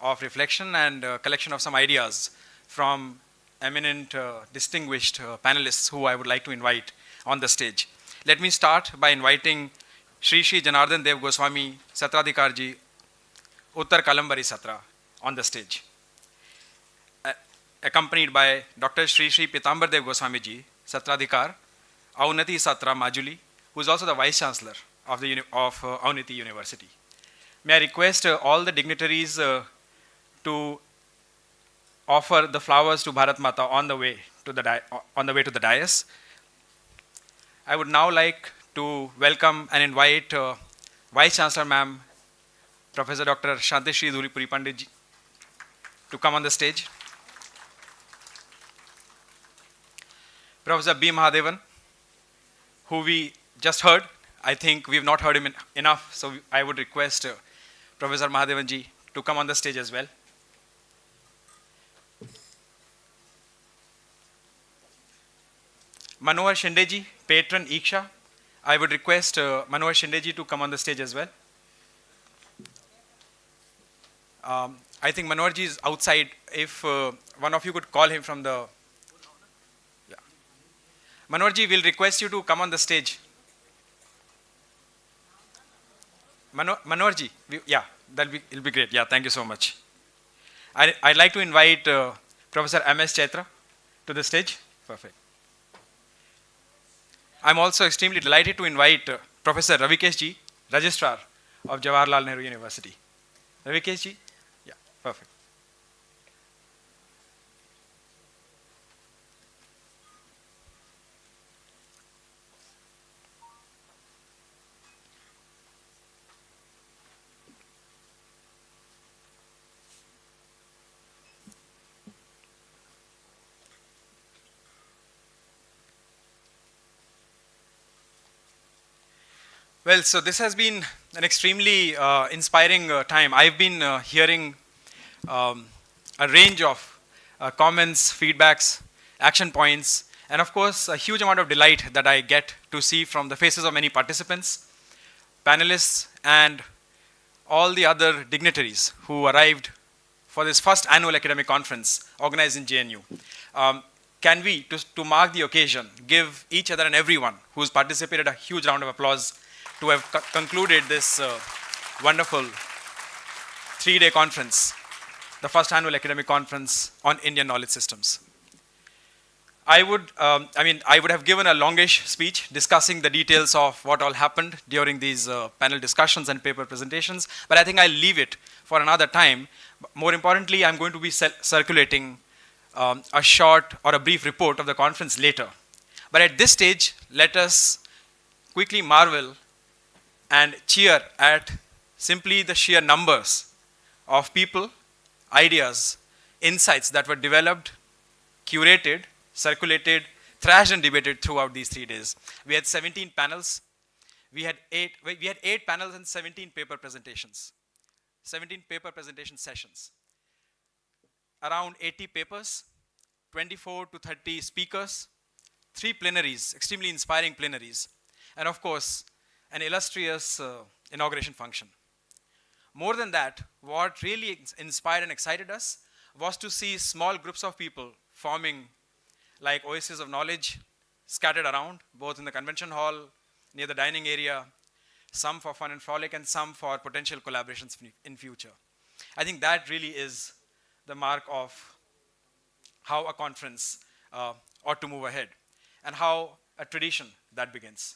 of reflection and collection of some ideas from eminent, distinguished panelists who I would like to invite on the stage. Let me start by inviting Shri Shri Janardhan Dev Goswami Satradhikarji Uttar Kalambari Satra on the stage, accompanied by Dr. Shri Shri Pitambar Dev Goswami Ji, Satradhikar, Aunati Satra Majuli, who is also the Vice Chancellor of, Aunati University. May I request all the dignitaries to offer the flowers to Bharat Mata on the way to the dais. I would now like to welcome and invite Vice Chancellor Ma'am, Professor Dr. Shantishri Dhulipuri Pandit ji, to come on the stage. Professor B. Mahadevan, who we just heard. I think we have not heard him enough, so I would request Professor Mahadevan ji to come on the stage as well. Manohar Shinde ji, patron Iksha. I would request Manohar Shinde ji to come on the stage as well. I think Manohar ji is outside. If one of you could call him from the... Yeah. Manohar ji, will request you to come on the stage. Manohar ji, yeah, it'll be great. Yeah, thank you so much. I'd like to invite Professor M.S. Chaitra to the stage. Perfect. I'm also extremely delighted to invite Professor Ravikesh ji, Registrar of Jawaharlal Nehru University. Ravikesh ji? Yeah, perfect. Well, so this has been an extremely inspiring time. I've been hearing a range of comments, feedbacks, action points, and of course, a huge amount of delight that I get to see from the faces of many participants, panelists, and all the other dignitaries who arrived for this first annual academic conference organized in JNU. Can we, to mark the occasion, give each other and everyone who's participated a huge round of applause to have concluded this wonderful 3-day conference, the first annual academic conference on Indian knowledge systems. I would have given a longish speech discussing the details of what all happened during these panel discussions and paper presentations, but I think I'll leave it for another time. More importantly, I'm going to be circulating a short or a brief report of the conference later. But at this stage, let us quickly marvel and cheer at simply the sheer numbers of people, ideas, insights that were developed, curated, circulated, thrashed and debated throughout these 3 days. We had 17 panels. We had 8 panels and 17 paper presentations. 17 paper presentation sessions. Around 80 papers, 24 to 30 speakers, 3 plenaries, extremely inspiring plenaries, and of course, an illustrious inauguration function. More than that, what really inspired and excited us was to see small groups of people forming like oases of knowledge scattered around, both in the convention hall, near the dining area, some for fun and frolic, and some for potential collaborations in future. I think that really is the mark of how a conference ought to move ahead, and how a tradition that begins.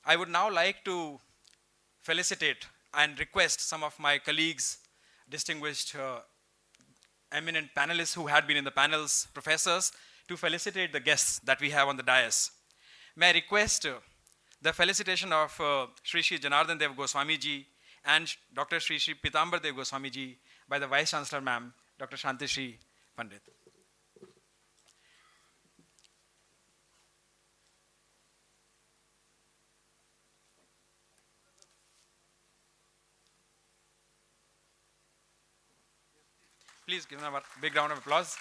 I would now like to felicitate and request some of my colleagues, distinguished eminent panelists who had been in the panels, professors, to felicitate the guests that we have on the dais. May I request the felicitation of Shri Shri Janardhan Dev Goswami Ji and Dr. Shri Shri Pitambar Dev Goswami Ji by the Vice Chancellor Ma'am, Dr. Shantishri Pandit. Please give them a big round of applause.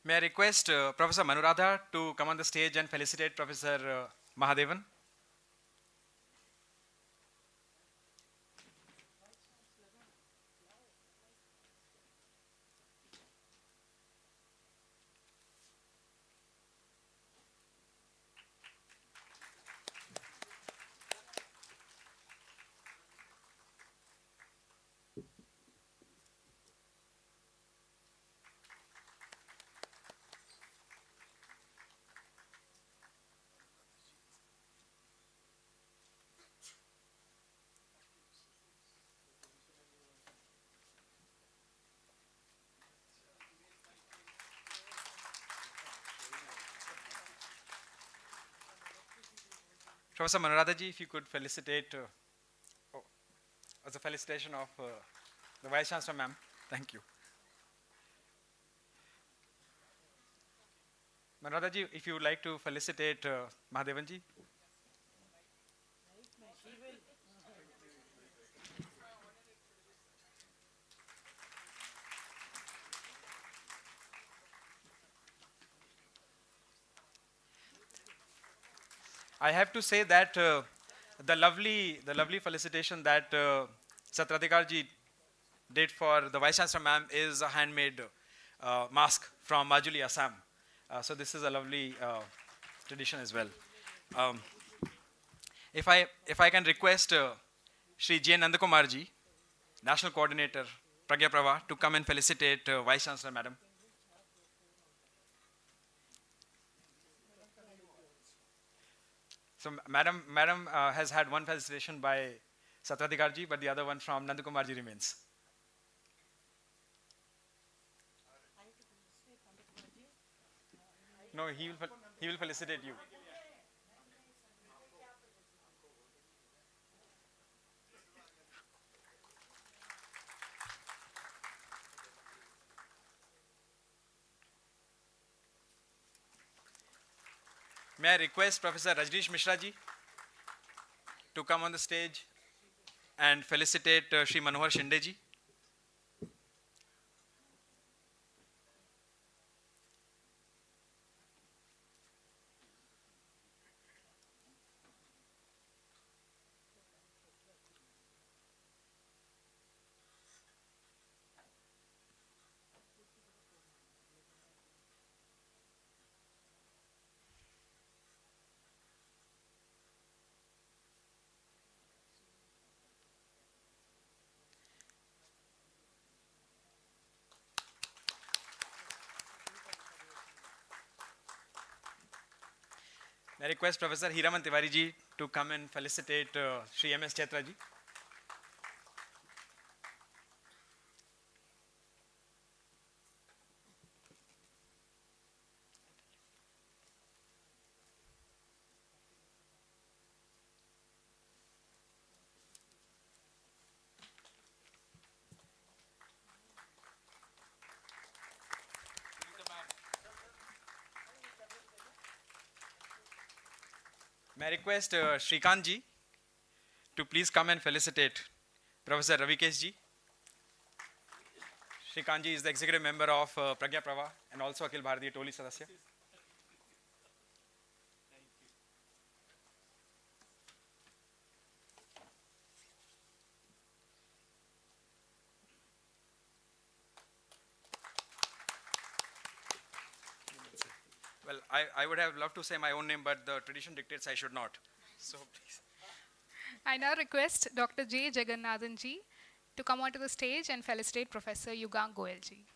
May I request Professor Manuradha to come on the stage and felicitate Professor Mahadevan? Professor Manuradha ji, if you could felicitate, as a felicitation of the Vice Chancellor, ma'am. Thank you. Manuradha ji, if you would like to felicitate Mahadevan ji. I have to say that the lovely felicitation that Satradhikar ji did for the Vice Chancellor ma'am is a handmade mask from Majuli, Assam. So this is a lovely tradition as well. Um, if I can request Shri J. Nandakumar ji, National Coordinator, Pragya Prava, to come and felicitate Vice Chancellor madam. So madam has had one felicitation by Satradhikar ji, but the other one from Nandakumar ji remains. No, he will felicitate you. May I request Professor Rajneesh Mishra ji to come on the stage and felicitate Shri Manohar Shinde ji. May I request Professor Hiraman Tiwari ji to come and felicitate Shri M.S. Chetra ji. May I request Shrikant ji to please come and felicitate Professor Ravikesh ji. Shrikant ji is the executive member of Pragya Prava and also Akhil Bharatiya Toli Sadasya. Well, I would have loved to say my own name, but the tradition dictates I should not. So please. I now request Dr. J. Jagannathan ji to come onto the stage and felicitate Professor Yugang Goel ji.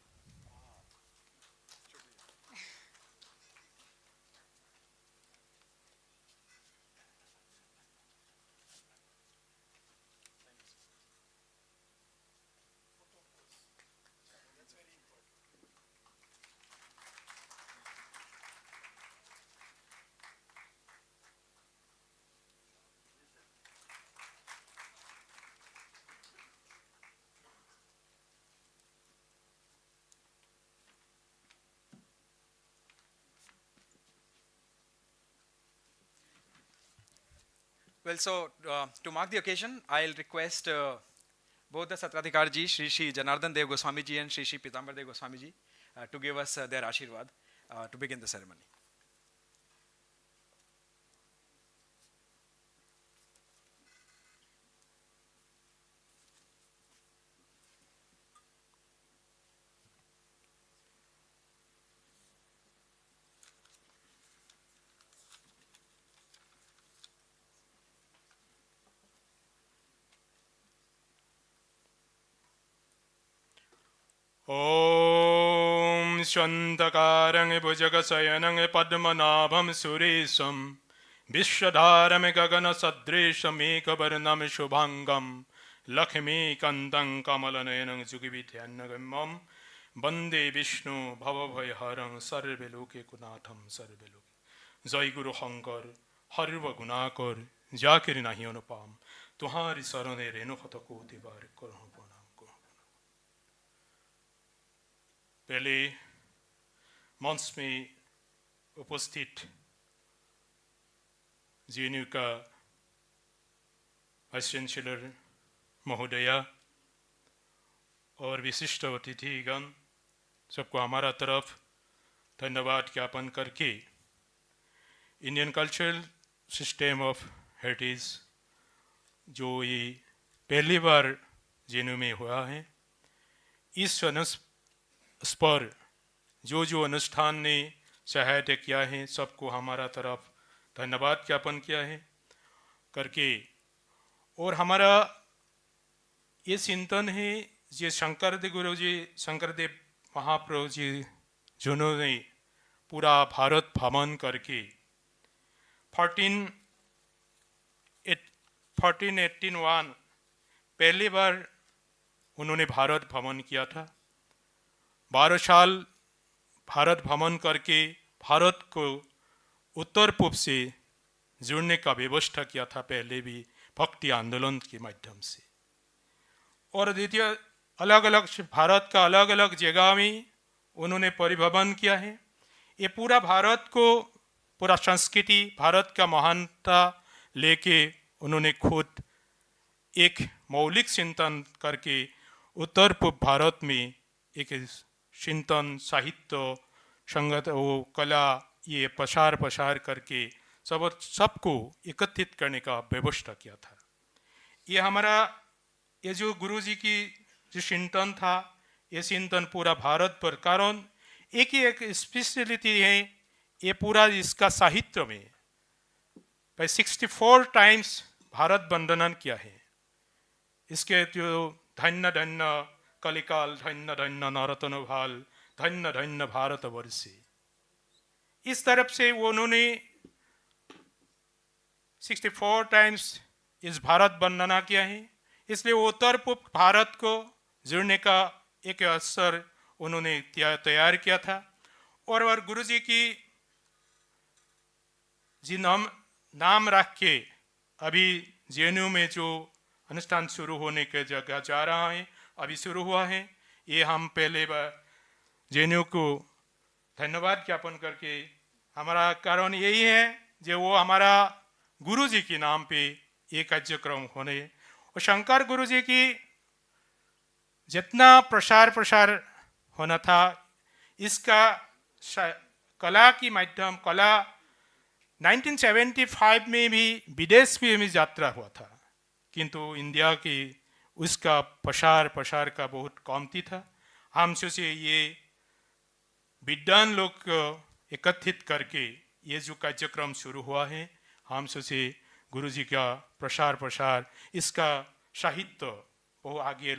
Well, so to mark the occasion, I'll request both the Satradhikar ji, Shri Janardhan Dev Goswami ji and Shri Pitambar Dev Goswami ji to give us their Ashirwad. to begin the ceremony. ॐ स्वन्तकारं भुजगशयनं पद्मनाभं सुरेशं विश्वधारं गगनसदृशमेकवर्णं शुभाङ्गं लक्ष्मीकान्तं कमलनयनं जुगविध्यान्नगम्यं वन्दे विष्णु भवभयहरं सर्वलोकैकनाथं सर्वलोके। जय गुरु Shankar herb Gunakar Zakir नहीं अनुपम तुम्हारी शरणे रेणु हत कोटि बार करो प्रणाम करो। पहले मंच में उपस्थित जेएनयू का वाइस चांसलर महोदया और विशिष्ट अतिथिगण सबको हमारा तरफ धन्यवाद ज्ञापन करके Indian cultural system of heritage जो ये पहली बार जेएनयू में हुआ है, इस पर जो अनुष्ठान ने सहायता किया है सबको हमारा तरफ धन्यवाद ज्ञापन किया है करके। और हमारा ये चिंतन है जे शंकरदेव गुरु जी शंकरदेव महाप्रभु जी जिन्होंने पूरा भारत भ्रमण करके 1481 पहली बार उन्होंने भारत भ्रमण किया था। 12 साल भारत भ्रमण करके भारत को उत्तर पूर्व से जोड़ने का व्यवस्था किया था, पहले भी भक्ति आंदोलन के माध्यम से। और द्वितीय अलग अलग भारत का अलग अलग जगह में उन्होंने परिभ्रमण किया है। ये पूरा भारत को पूरा संस्कृति भारत का महानता लेके उन्होंने खुद एक मौलिक चिंतन करके उत्तर पूर्व भारत में एक चिंतन साहित्य संगत वो कला ये प्रसार करके सबको एकत्रित करने का व्यवस्था किया था। ये हमारा ये जो गुरु जी की जो चिंतन था, ये चिंतन पूरा भारत पर, कारण एक ही एक स्पेशलिटी है ये पूरा इसका साहित्य में 64 टाइम्स भारत वंदनन किया है। इसके जो धन्य धन्य कलिकाल धन्य धन्य नरतन भाल धन्य धन्य भारत वर्षे, इस तरफ से वो उन्होंने 64 टाइम्स इस भारत वंदना किया है। इसलिए उत्तर पूर्व भारत को जोड़ने का एक अवसर उन्होंने तैयार किया था। और गुरु जी की जी नाम रख के अभी जेएनयू में जो अनुष्ठान शुरू होने के जगह जा रहा है, अभी शुरू हुआ है। ये हम पहले बार जेएनयू को धन्यवाद ज्ञापन करके हमारा कारण यही है जो वो हमारा गुरु जी के नाम पे ये कार्यक्रम होने और शंकर गुरु जी की जितना प्रसार होना था, इसका कला की माध्यम कला 1975 में भी विदेश में भी यात्रा हुआ था, किंतु इंडिया की उसका प्रसार का बहुत कमती था। हम सोचे ये विद्वान लोग एकत्रित करके ये जो कार्यक्रम शुरू हुआ है, हम सोचे गुरु जी का प्रसार इसका साहित्य वो आगे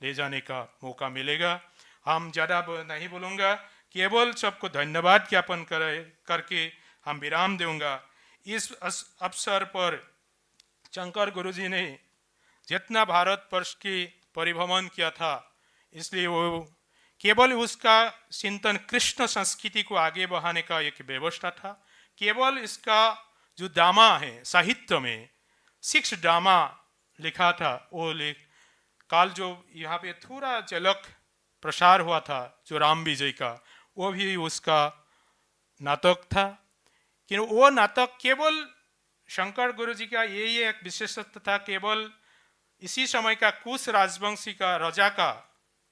ले जाने का मौका मिलेगा। हम ज़्यादा नहीं बोलूँगा, केवल सबको धन्यवाद ज्ञापन करके हम विराम दूंगा। इस अवसर पर शंकर गुरु जी ने जितना भारत वर्ष की परिभ्रमण किया था, इसलिए वो केवल उसका चिंतन कृष्ण संस्कृति को आगे बढ़ाने का एक व्यवस्था था। केवल इसका जो ड्रामा है साहित्य में 6 ड्रामा लिखा था, वो काल जो यहाँ पे थोड़ा झलक प्रसार हुआ था जो राम विजय का, वो भी उसका नाटक था। कि वो नाटक केवल शंकर गुरु जी का यही एक विशेषत्व था, केवल इसी समय का कुश राजवंशी का राजा का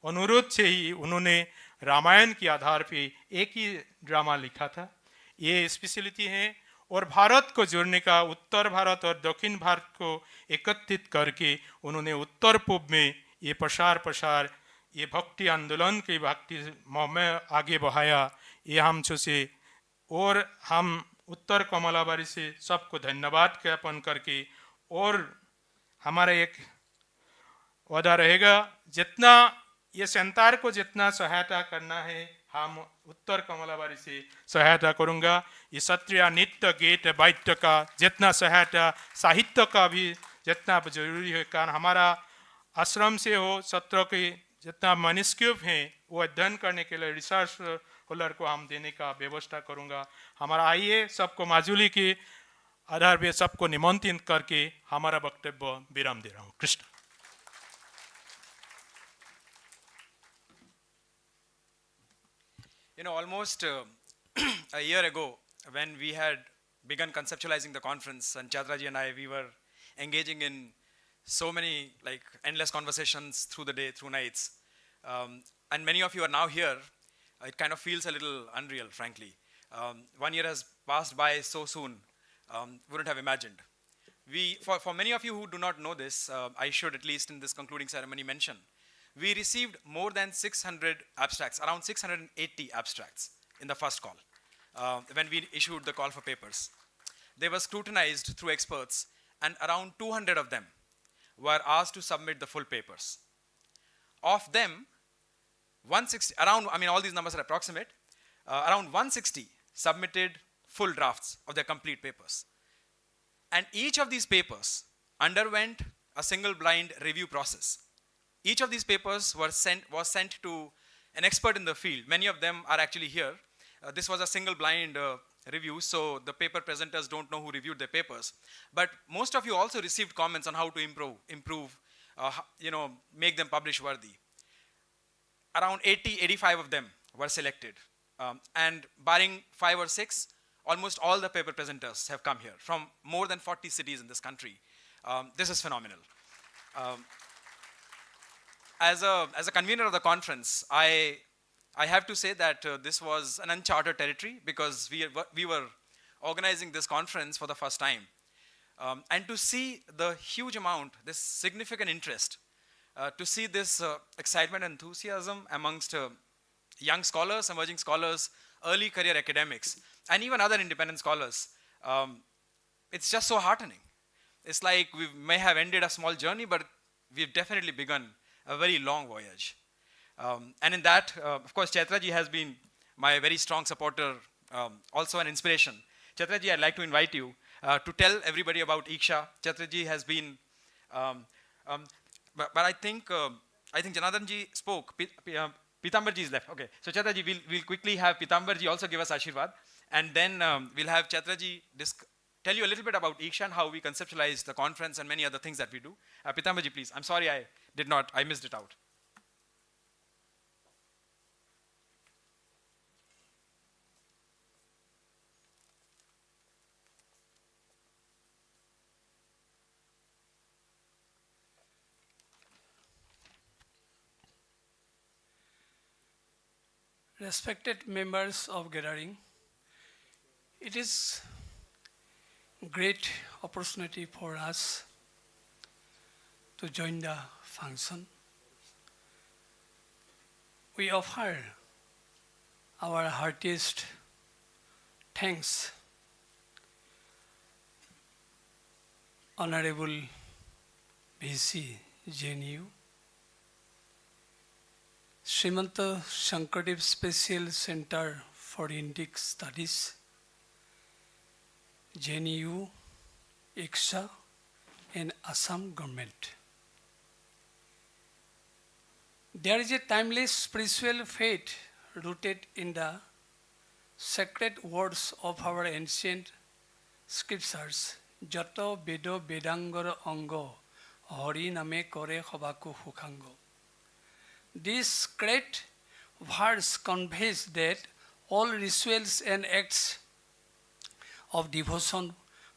अनुरोध से ही उन्होंने रामायण के आधार पे एक ही ड्रामा लिखा था। ये स्पेशलिटी है। और भारत को जोड़ने का, उत्तर भारत और दक्षिण भारत को एकत्रित करके उन्होंने उत्तर पूर्व में ये प्रसार ये भक्ति आंदोलन के भक्ति में आगे बढ़ाया। ये हम से और हम उत्तर कमलाबारी से सबको धन्यवाद ज्ञापन करके, और हमारा एक वादा रहेगा, जितना ये सेंटर को जितना सहायता करना है हम उत्तर कमलाबारी से सहायता करूँगा। ये सत्रिया नृत्य गीत वाद्य का जितना सहायता, साहित्य का भी जितना जरूरी है, कारण हमारा आश्रम से हो सत्र के जितना मैन्युस्क्रिप्ट हैं वो अध्ययन करने के लिए रिसर्च होल्डर को हम देने का व्यवस्था करूँगा। हमारा आइए सबको माजुली के आधार पे सबको निमंत्रित करके हमारा वक्तव्य विराम दे रहा हूँ। Krishna. You know, almost a year ago, when we had begun conceptualizing the conference, and Chatraji and I, we were engaging in so many like endless conversations through the day, through nights. And many of you are now here. It kind of feels a little unreal, frankly. 1 year has passed by so soon, wouldn't have imagined. For many of you who do not know this, I should at least in this concluding ceremony mention, we received more than 600 abstracts, around 680 abstracts in the first call, when we issued the call for papers. They were scrutinized through experts, and around 200 of them were asked to submit the full papers. Of them, 160, around, I mean, all these numbers are approximate, around 160 submitted full drafts of their complete papers. And each of these papers underwent a single blind review process. Each of these papers was sent to an expert in the field. Many of them are actually here. This was a single blind review, so the paper presenters don't know who reviewed their papers. But most of you also received comments on how to improve, make them publish worthy. Around 80, 85 of them were selected. And barring 5 or 6, almost all the paper presenters have come here from more than 40 cities in this country. This is phenomenal. As a convener of the conference, I have to say that this was an uncharted territory, because we were organizing this conference for the first time. And to see the huge amount, this significant interest, to see this excitement and enthusiasm amongst young scholars, emerging scholars, early career academics, and even other independent scholars, it's just so heartening. It's like we may have ended a small journey, but we've definitely begun a very long voyage. And in that, of course, Chatraji has been my very strong supporter, also an inspiration. Chatraji, I'd like to invite you to tell everybody about Iksha. Chatraji has been, but I think Janardhanji spoke. Pitambarji is left. Okay, so Chatraji, we'll quickly have Pitambarji also give us Ashirwad, and then we'll have Chatraji tell you a little bit about Iksha and how we conceptualize the conference and many other things that we do. Pitambarji, please. I'm sorry I missed it out. Respected members of gathering, it is great opportunity for us to join the function. We offer our heartiest thanks, Honorable VC JNU, Srimanta Shankardev Special Center for Indic Studies, JNU, Iksha, and Assam government. There is a timeless spiritual faith rooted in the sacred words of our ancient scriptures. Jato Bedo Bedangor Ongo, Hori Name Kore Hobaku Hukango. This great verse conveys that all rituals and acts of devotion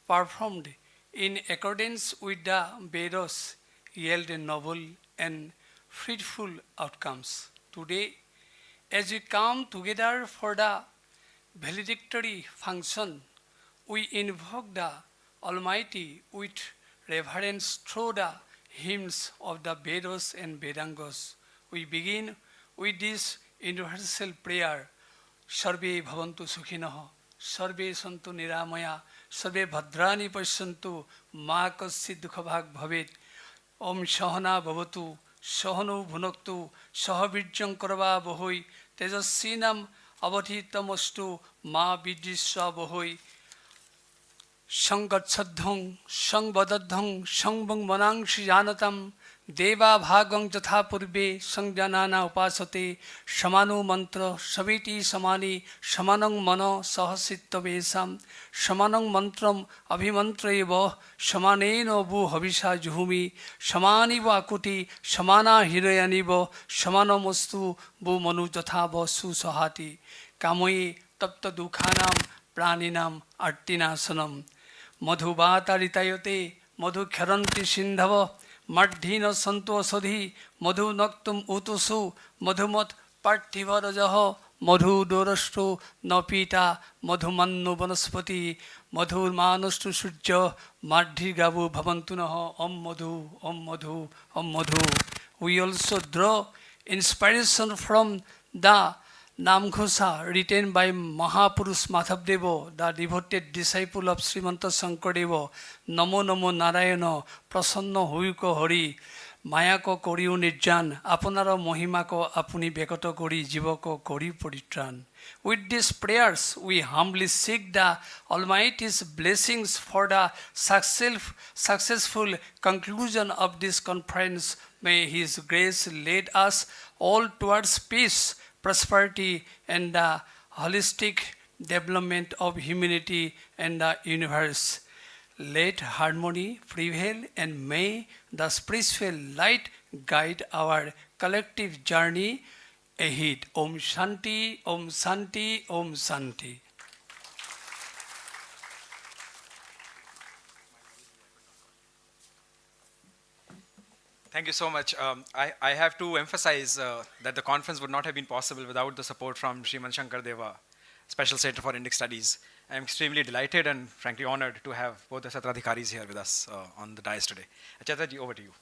performed in accordance with the Vedas yield noble and fruitful outcomes. Today, as we come together for the valedictory function, we invoke the Almighty with reverence through the hymns of the Vedas and Vedangos. We begin with this universal prayer, Sarve bhavantu sukhinah, Sarve santu niramaya, Sarve bhadrani pasyantu, ma kaschid dukhabhag bhavet, Om Shahana Bhavatu, Shahanu Bhunaktu, Sahavirjam Karva Bahoi, Tejasinam Avadhitamastu, Ma Vidisha Bahoi, Sangachadhang, Sangbadadhang, Sangbang Manang Shijanatam, Deva Bhagang Jatha Purbe, Sangjanana Upasate, Shamanu Mantra, Saviti Samani, Shamanang Mano, Sahasittavesam, Shamanang Mantram, Abhimantreva, Shamaneno Bu Habisha Juhumi, Shamani Vakuti, Shamana Hirayanibo, Shamano Mustu, Bu Manu Jathabo Susahati, Kamui Tapta Dukhanam, Praninam, Artinasanam, Madhubata Ritayate, Madhu Kharanti Sindhava, Madhina Santo Sodhi, Madhu Naktum Utusu, Madhumat Parthivarajaho, Madhu Dorastu, Napita, Madhumannu Vanaspati, Madhu Manustu Sujja, Madhi Gabu Bhavantunaho, Om Madhu, Om Madhu, Om Madhu. We also draw inspiration from the Namghosa written by Mahapurush Madhavdeva, the devoted disciple of Srimanta Shankaradeva, Namo Namo Narayana, Prasanna Huiko Hari, Maya ko koriu nirjan, Apunara Mohima ko apuni bekoto kori, Jiva ko kori paritran. With these prayers, we humbly seek the Almighty's blessings for the successful conclusion of this conference. May His grace lead us all towards peace, prosperity, and the holistic development of humanity and the universe. Let harmony prevail, and may the spiritual light guide our collective journey ahead. Om Shanti, Om Shanti, Om Shanti. Thank you so much. I have to emphasize that the conference would not have been possible without the support from Sriman Shankaradeva, Special Center for Indic Studies. I am extremely delighted and frankly honored to have both the Satradhikaris here with us on the dais today. Acharya, over to you.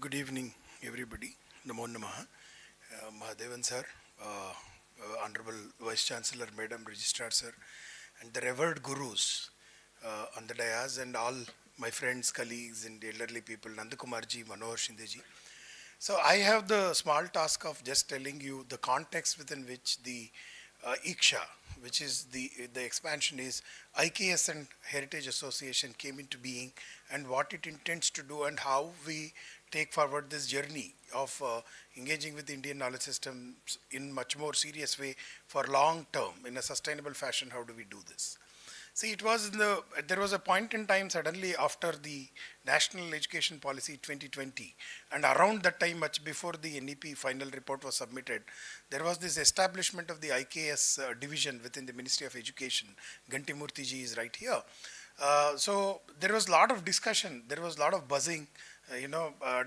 Good evening, everybody. Namo Namaha. Mahadevan sir, Honorable Vice Chancellor, Madam Registrar sir, and the revered gurus on the dais, and all my friends, colleagues, and elderly people, Nandakumarji, Manohar Shindeji. So I have the small task of just telling you the context within which the IKSHA, which is the expansion is IKS and Heritage Association came into being, and what it intends to do, and how we take forward this journey of engaging with the Indian knowledge system in much more serious way for long term, in a sustainable fashion. How do we do this? See, there was a point in time suddenly after the National Education Policy 2020, and around that time, much before the NEP final report was submitted, there was this establishment of the IKS division within the Ministry of Education. Ganti Murthy ji is right here. So there was a lot of discussion, there was a lot of buzzing,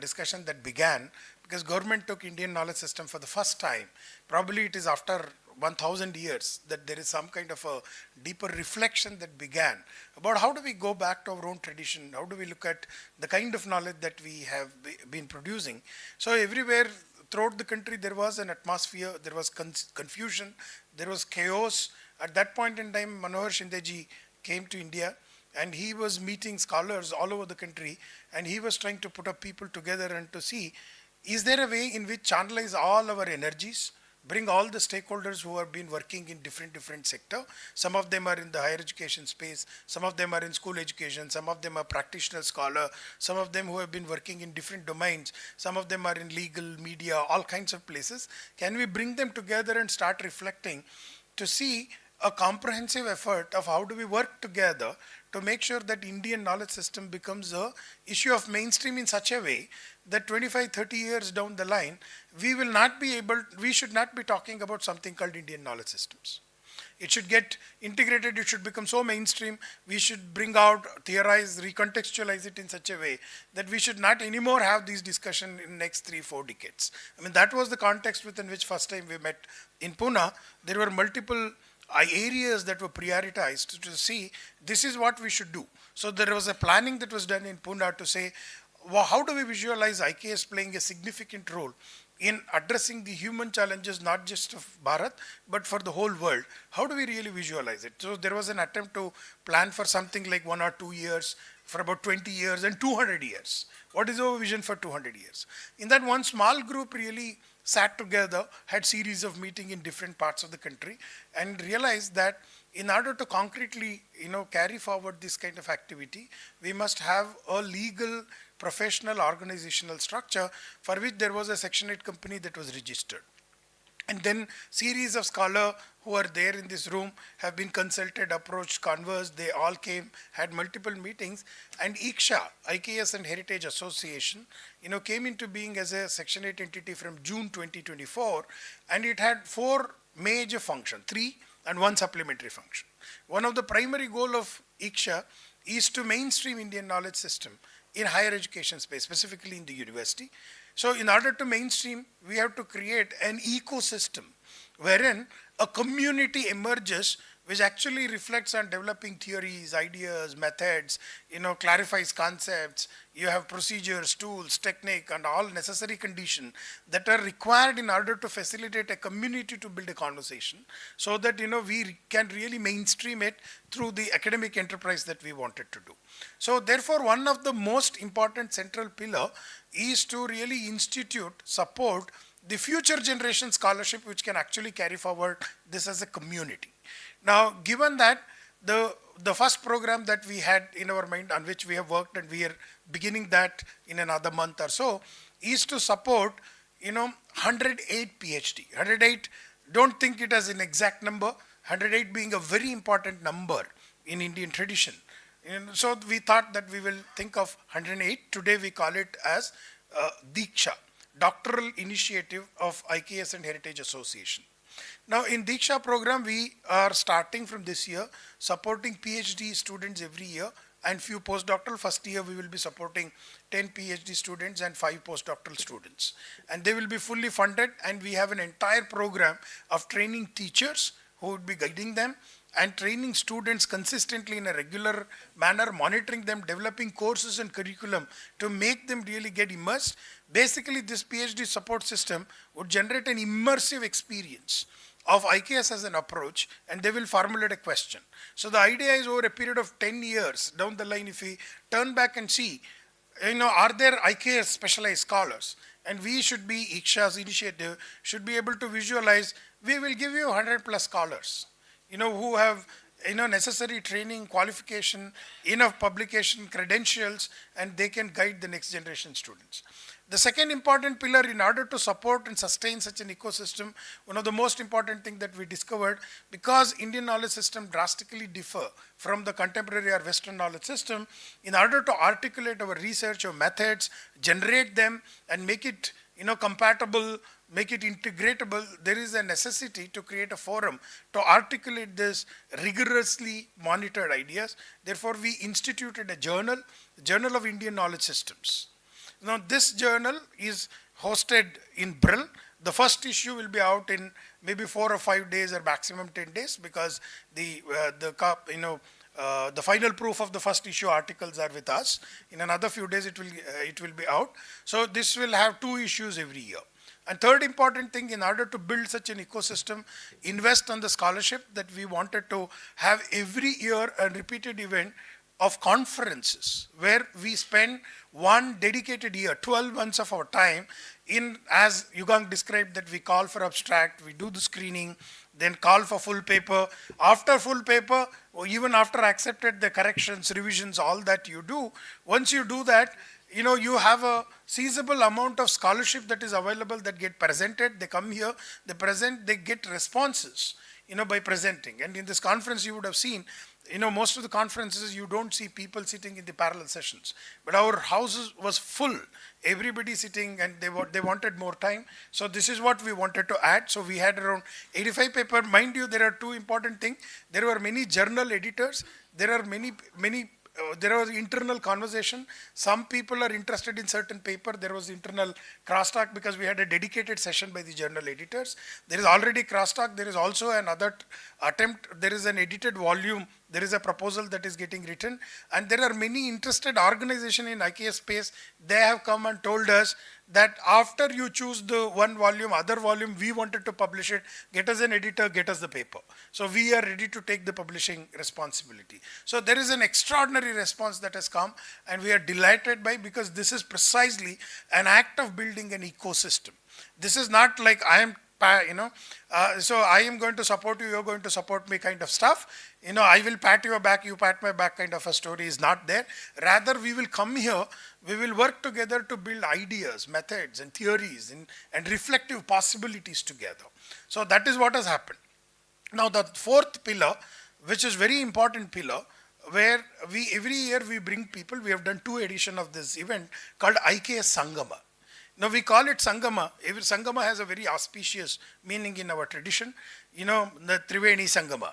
discussion that began because government took Indian knowledge system for the first time. Probably it is after 1000 years that there is some kind of a deeper reflection that began about how do we go back to our own tradition, how do we look at the kind of knowledge that we have been producing. So everywhere throughout the country there was an atmosphere, there was confusion, there was chaos. At that point in time, Manohar Shindeji came to India, and he was meeting scholars all over the country, and he was trying to put up people together and to see, is there a way in which channelize all our energies, bring all the stakeholders who have been working in different sector. Some of them are in the higher education space, some of them are in school education, some of them are practitioner scholar, some of them who have been working in different domains, some of them are in legal, media, all kinds of places. Can we bring them together and start reflecting to see a comprehensive effort of how do we work together to make sure that Indian knowledge system becomes a issue of mainstream in such a way that 25-30 years down the line, we should not be talking about something called Indian knowledge systems. It should get integrated. It should become so mainstream. We should bring out, theorize, recontextualize it in such a way that we should not anymore have these discussion in next 3-4 decades. I mean, that was the context within which first time we met in Pune. There were multiple areas that were prioritized to see this is what we should do. So there was a planning that was done in Pune to say, well, how do we visualize IKS playing a significant role in addressing the human challenges, not just of Bharat, but for the whole world? How do we really visualize it? So there was an attempt to plan for something like 1 or 2 years, for about 20 years and 200 years. What is our vision for 200 years? In that, one small group really sat together, had series of meeting in different parts of the country, and realized that in order to concretely, carry forward this kind of activity, we must have a legal, professional, organizational structure for which there was a Section 8 company that was registered. And then series of scholars who are there in this room have been consulted, approached, conversed. They all came, had multiple meetings, and IKSHA, IKS and Heritage Association, came into being as a Section 8 entity from June 2024, and it had 4 major functions, 3 and 1 supplementary function. One of the primary goal of IKSHA is to mainstream Indian knowledge system in higher education space, specifically in the university. So in order to mainstream, we have to create an ecosystem wherein a community emerges which actually reflects on developing theories, ideas, methods, clarifies concepts. You have procedures, tools, technique, and all necessary conditions that are required in order to facilitate a community to build a conversation, so that we can really mainstream it through the academic enterprise that we wanted to do. So therefore, one of the most important central pillar is to really institute, support the future generation scholarship which can actually carry forward this as a community. Now, given that the first program that we had in our mind, on which we have worked, and we are beginning that in another month or so, is to support 108 PhD. 108, don't think it as an exact number, 108 being a very important number in Indian tradition. So we thought that we will think of 108. Today we call it as Diksha, doctoral initiative of IKS and Heritage Association. Now in Diksha program, we are starting from this year supporting PhD students every year and few postdoctoral. First year we will be supporting 10 PhD students and 5 postdoctoral students. And they will be fully funded, and we have an entire program of training teachers who would be guiding them and training students consistently in a regular manner, monitoring them, developing courses and curriculum to make them really get immersed. Basically, this PhD support system would generate an immersive experience of IKS as an approach, and they will formulate a question. So the idea is, over a period of 10 years down the line, if we turn back and see, are there IKS specialized scholars? And we should be, IKSHA's initiative should be able to visualize, we will give you 100 plus scholars, who have necessary training, qualification, enough publication credentials, and they can guide the next generation students. The second important pillar, in order to support and sustain such an ecosystem, one of the most important things that we discovered, because Indian knowledge system drastically differ from the contemporary or Western knowledge system, in order to articulate our research or methods, generate them, and make it compatible, make it integratable, there is a necessity to create a forum to articulate this rigorously monitored ideas. Therefore, we instituted a journal, Journal of Indian Knowledge Systems. Now, this journal is hosted in Brill. The first issue will be out in maybe 4 or 5 days or maximum 10 days, because the final proof of the first issue articles are with us. In another few days, it will be out. So this will have 2 issues every year. And third important thing, in order to build such an ecosystem, invest on the scholarship, that we wanted to have every year a repeated event of conferences where we spend one dedicated year, 12 months of our time in, as Yugang described, that we call for abstract, we do the screening, then call for full paper. After full paper, or even after accepted the corrections, revisions, all that you do, once you do that, you have a seizable amount of scholarship that is available, that get presented. They come here, they present, they get responses, by presenting. And in this conference, you would have seen most of the conferences you don't see people sitting in the parallel sessions, but our house was full, everybody sitting, and they wanted more time. So this is what we wanted to add. So we had around 85 paper. Mind you, there are two important things. There were many journal editors. There are many there was internal conversation. Some people are interested in certain paper. There was internal crosstalk because we had a dedicated session by the journal editors. There is already crosstalk. There is also another attempt. There is an edited volume. There is a proposal that is getting written. And there are many interested organizations in IKS space. They have come and told us that after you choose the one volume, other volume, we wanted to publish it, get us an editor, get us the paper. So we are ready to take the publishing responsibility. So there is an extraordinary response that has come, and we are delighted by, because this is precisely an act of building an ecosystem. This is not like I am, so I am going to support you, you're going to support me kind of stuff. I will pat your back, you pat my back kind of a story is not there. Rather, we will come here, we will work together to build ideas, methods and theories and reflective possibilities together. So that is what has happened. Now the fourth pillar, which is very important pillar, where every year we bring people, we have done 2 editions of this event called IKS Sangama. Now we call it Sangama. Every Sangama has a very auspicious meaning in our tradition. The Triveni Sangama.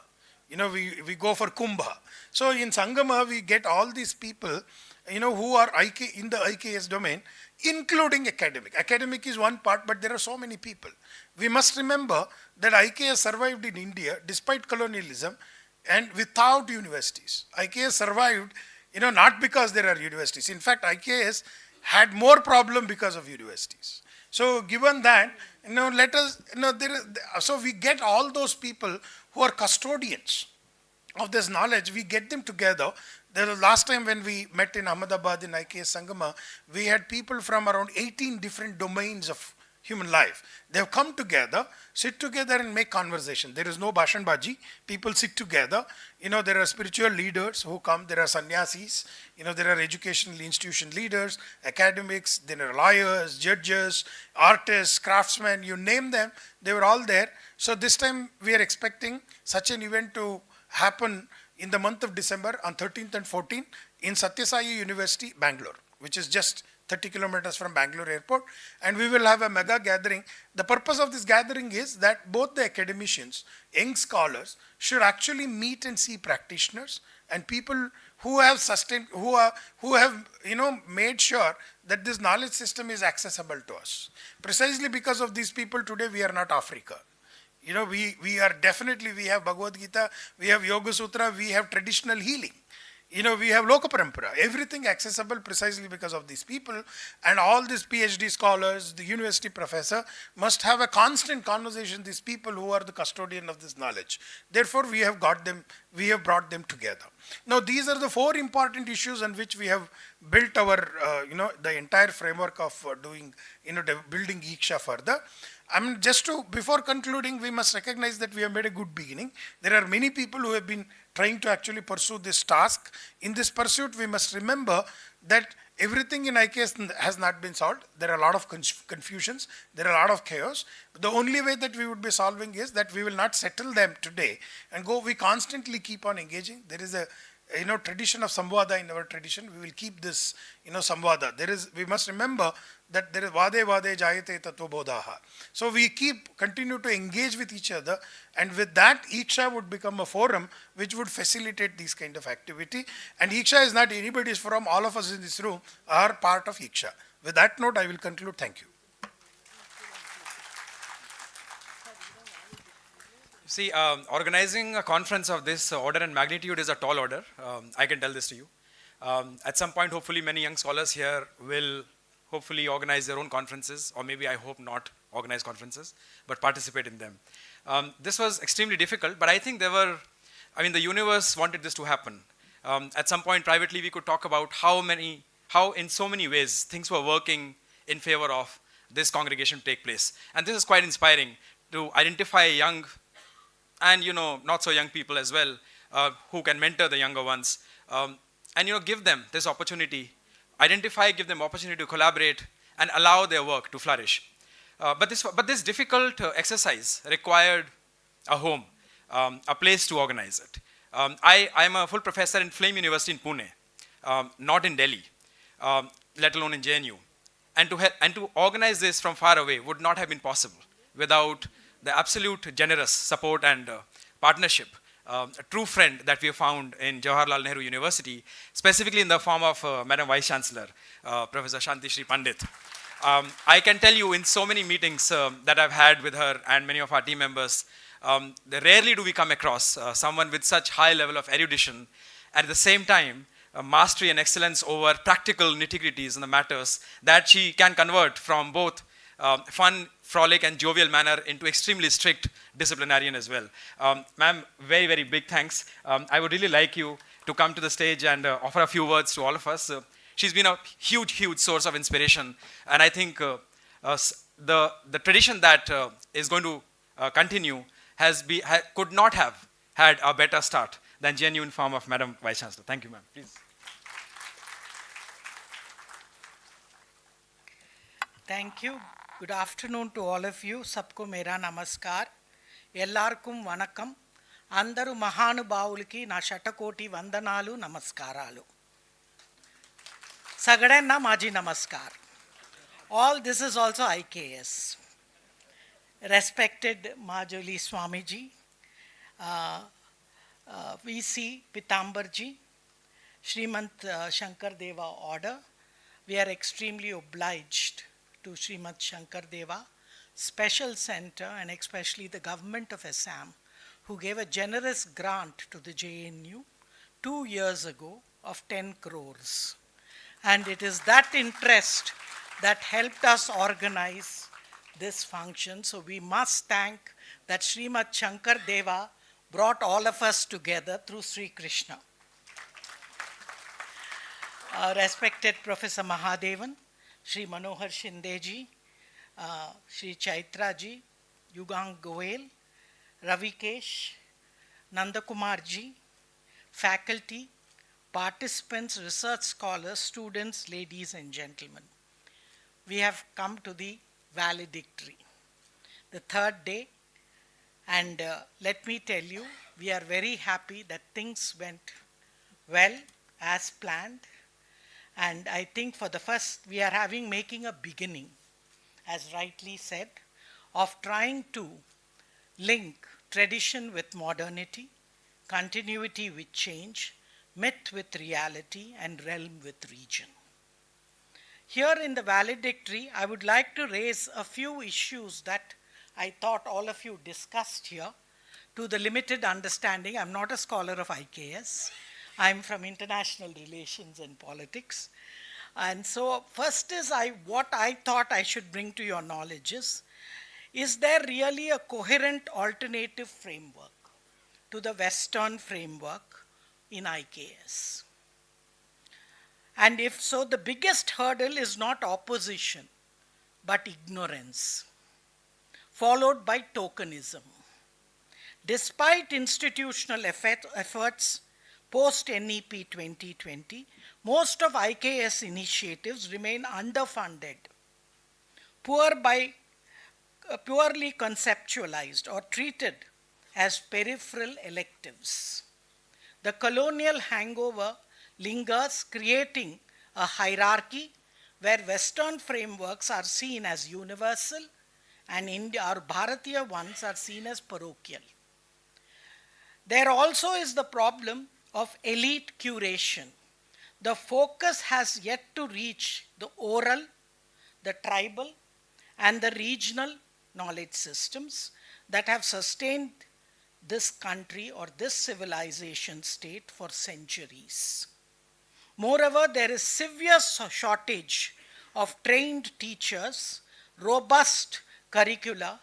We go for Kumbha. So in Sangama, we get all these people, who are in the IKS domain, including academic. Academic is one part, but there are so many people. We must remember that IKS survived in India despite colonialism and without universities. IKS survived, not because there are universities. In fact, IKS had more problem because of universities. So given that, let us, so we get all those people who are custodians of this knowledge, we get them together. The last time when we met in Ahmedabad in IKS Sangama, we had people from around 18 different domains of human life. They have come together, sit together and make conversation. There is no Bhashan Baji. People sit together. There are spiritual leaders who come. There are sannyasis. There are educational institution leaders, academics. There are lawyers, judges, artists, craftsmen. You name them. They were all there. So this time we are expecting such an event to happen in the month of December on 13th and 14th in Satya Sai University, Bangalore, which is just 30 kilometers from Bangalore airport, and we will have a mega gathering. The purpose of this gathering is that both the academicians, young scholars, should actually meet and see practitioners and people who have sustained, who have made sure that this knowledge system is accessible to us. Precisely because of these people, today we are not Africa. We are definitely, we have Bhagavad Gita, we have Yoga Sutra, we have traditional healing. We have Loka Parampara, everything accessible precisely because of these people, and all these PhD scholars, the university professor must have a constant conversation, these people who are the custodian of this knowledge. Therefore, we have brought them together. Now, these are the 4 important issues on which we have built our, the entire framework of building Iksha further. Before concluding, we must recognize that we have made a good beginning. There are many people who have been trying to actually pursue this task. In this pursuit, we must remember that everything in IKS has not been solved. There are a lot of confusions. There are a lot of chaos. The only way that we would be solving is that we will not settle them today and go. We constantly keep on engaging. There is a tradition of samvada in our tradition. We will keep this samvada. We must remember that there is vade jayate tattva bodhaha. So we continue to engage with each other, and with that Iksha would become a forum which would facilitate these kind of activity. And Iksha is not anybody's forum. All of us in this room are part of Iksha. With that note, I will conclude. Thank you. See, organizing a conference of this order and magnitude is a tall order. I can tell this to you. At some point, hopefully, many young scholars here will hopefully organize their own conferences, or maybe I hope not organize conferences, but participate in them. This was extremely difficult, but I think the universe wanted this to happen. At some point, privately, we could talk about how in so many ways things were working in favor of this congregation to take place. And this is quite inspiring to identify young and not so young people as well, who can mentor the younger ones, and give them this opportunity, give them opportunity to collaborate and allow their work to flourish. But this difficult exercise required a home, a place to organize it. I'm a full professor in Flame University in Pune, not in Delhi, let alone in JNU. And to organize this from far away would not have been possible without the absolute generous support and partnership, a true friend that we have found in Jawaharlal Nehru University, specifically in the form of Madam Vice Chancellor, Professor Shanti Shri Pandit. I can tell you in so many meetings that I've had with her and many of our team members, rarely do we come across someone with such high level of erudition, at the same time, mastery and excellence over practical nitty-gritties in the matters that she can convert from both fun, frolic, and jovial manner into extremely strict disciplinarian as well. Ma'am, very, very big thanks. I would really like you to come to the stage and offer a few words to all of us. She's been a huge, huge source of inspiration, and I think the tradition that is going to continue could not have had a better start than genuine form of Madam Vice Chancellor. Thank you, ma'am. Please. Thank you. Good afternoon to all of you. Sabko mera namaskar. Ellarkum vanakkam. Andaru mahanubhavuliki na shatakoti vandanalu namaskaralu. Sagadanna maji namaskar. All this is also IKS. Respected Majoli Swamiji, VC Pitambarji, Srimant Shankar Deva Order. We are extremely obliged to Srimant Shankar Deva Special Center and especially the government of Assam, who gave a generous grant to the JNU 2 years ago of 10 crores. And it is that interest that helped us organize this function. So we must thank that Srimad Shankar Deva brought all of us together through Sri Krishna. Respected Professor Mahadevan, Sri Manohar Shindeji, Sri Chaitra ji, Yugang Goel, Ravikesh, Nandakumarji, faculty, participants, research scholars, students, ladies and gentlemen. We have come to the valedictory, the third day, and let me tell you, we are very happy that things went well as planned, and I think for the first, we are making a beginning, as rightly said, of trying to link tradition with modernity, continuity with change, myth with reality, and realm with region. Here in the valedictory, I would like to raise a few issues that I thought all of you discussed here to the limited understanding. I'm not a scholar of IKS. I'm from international relations and politics. And so first is what I thought I should bring to your knowledge is there really a coherent alternative framework to the Western framework in IKS? And if so, the biggest hurdle is not opposition, but ignorance, followed by tokenism. Despite institutional efforts post-NEP 2020, most of IKS initiatives remain underfunded, poorly conceptualized or treated as peripheral electives. The colonial hangover lingers, creating a hierarchy where Western frameworks are seen as universal and our Bharatiya ones are seen as parochial. There also is the problem of elite curation. The focus has yet to reach the oral, the tribal, and the regional knowledge systems that have sustained this country or this civilization state for centuries. Moreover, there is severe shortage of trained teachers, robust curricula,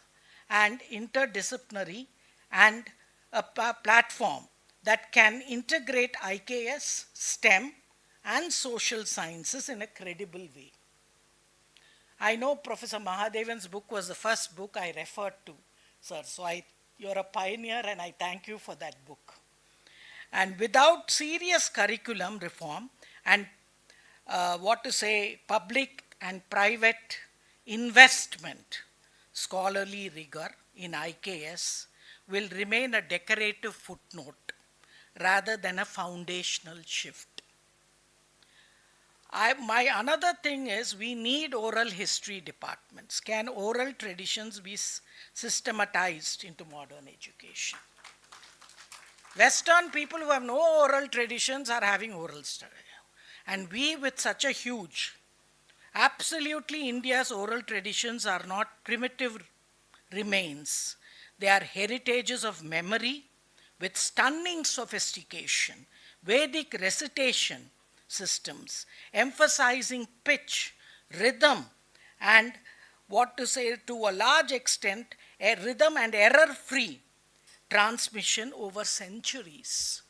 and interdisciplinary and a platform that can integrate IKS, STEM, and social sciences in a credible way. I know Professor Mahadevan's book was the first book I referred to, sir. So you're a pioneer and I thank you for that book. And without serious curriculum reform and public and private investment, scholarly rigor in IKS will remain a decorative footnote rather than a foundational shift. My another thing is we need oral history departments. Can oral traditions be systematized into modern education? Western people who have no oral traditions are having oral study. And we with such a huge, absolutely India's oral traditions are not primitive remains. They are heritages of memory with stunning sophistication, Vedic recitation systems, emphasizing pitch, rhythm, and what to say, to a large extent, a rhythm and error-free transmission over centuries.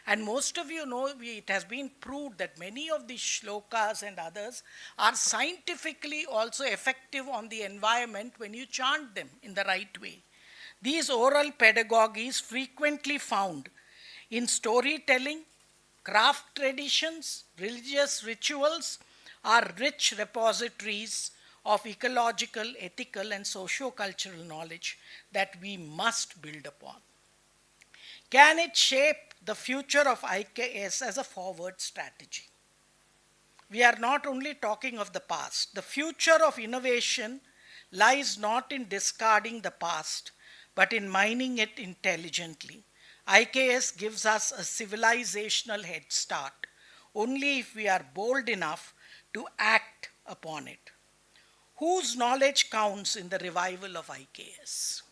And most of you know it has been proved that many of these shlokas and others are scientifically also effective on the environment when you chant them in the right way. These oral pedagogies frequently found in storytelling, craft traditions, religious rituals are rich repositories of ecological, ethical, and socio-cultural knowledge that we must build upon. Can it shape the future of IKS as a forward strategy? We are not only talking of the past. The future of innovation lies not in discarding the past, but in mining it intelligently. IKS gives us a civilizational head start only if we are bold enough to act upon it. Whose knowledge counts in the revival of IKS?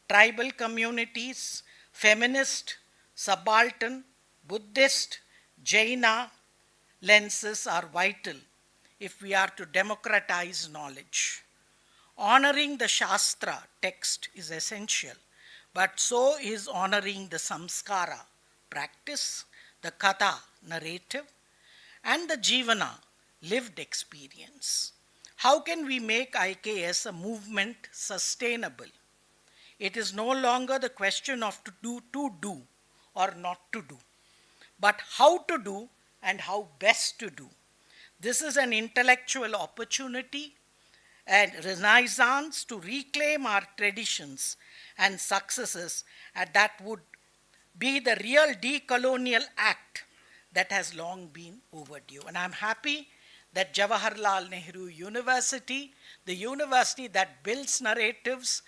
Tribal communities, feminist, subaltern, Buddhist, Jaina lenses are vital if we are to democratize knowledge. Honoring the Shastra text is essential, but so is honoring the samskara, practice, the katha, narrative, and the jivana, lived experience. How can we make IKS a movement sustainable? It is no longer the question of to do or not to do, but how to do and how best to do. This is an intellectual opportunity and renaissance to reclaim our traditions and successes, and that would be the real decolonial act that has long been overdue. And I'm happy that Jawaharlal Nehru University, the university that builds narratives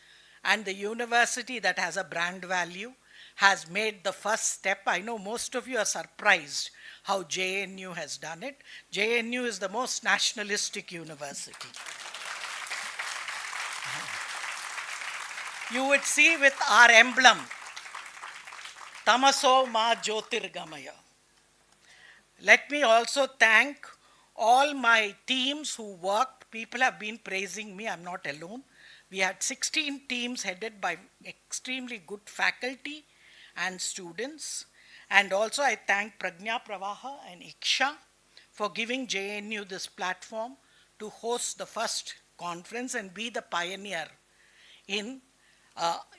and the university that has a brand value, has made the first step. I know most of you are surprised how JNU has done it. JNU is the most nationalistic university. You would see with our emblem, Tamaso Ma Jyotirgamaya. Let me also thank all my teams who worked. People have been praising me, I'm not alone. We had 16 teams headed by extremely good faculty and students. And also I thank Pragnya Pravaha and Iksha for giving JNU this platform to host the first conference and be the pioneer in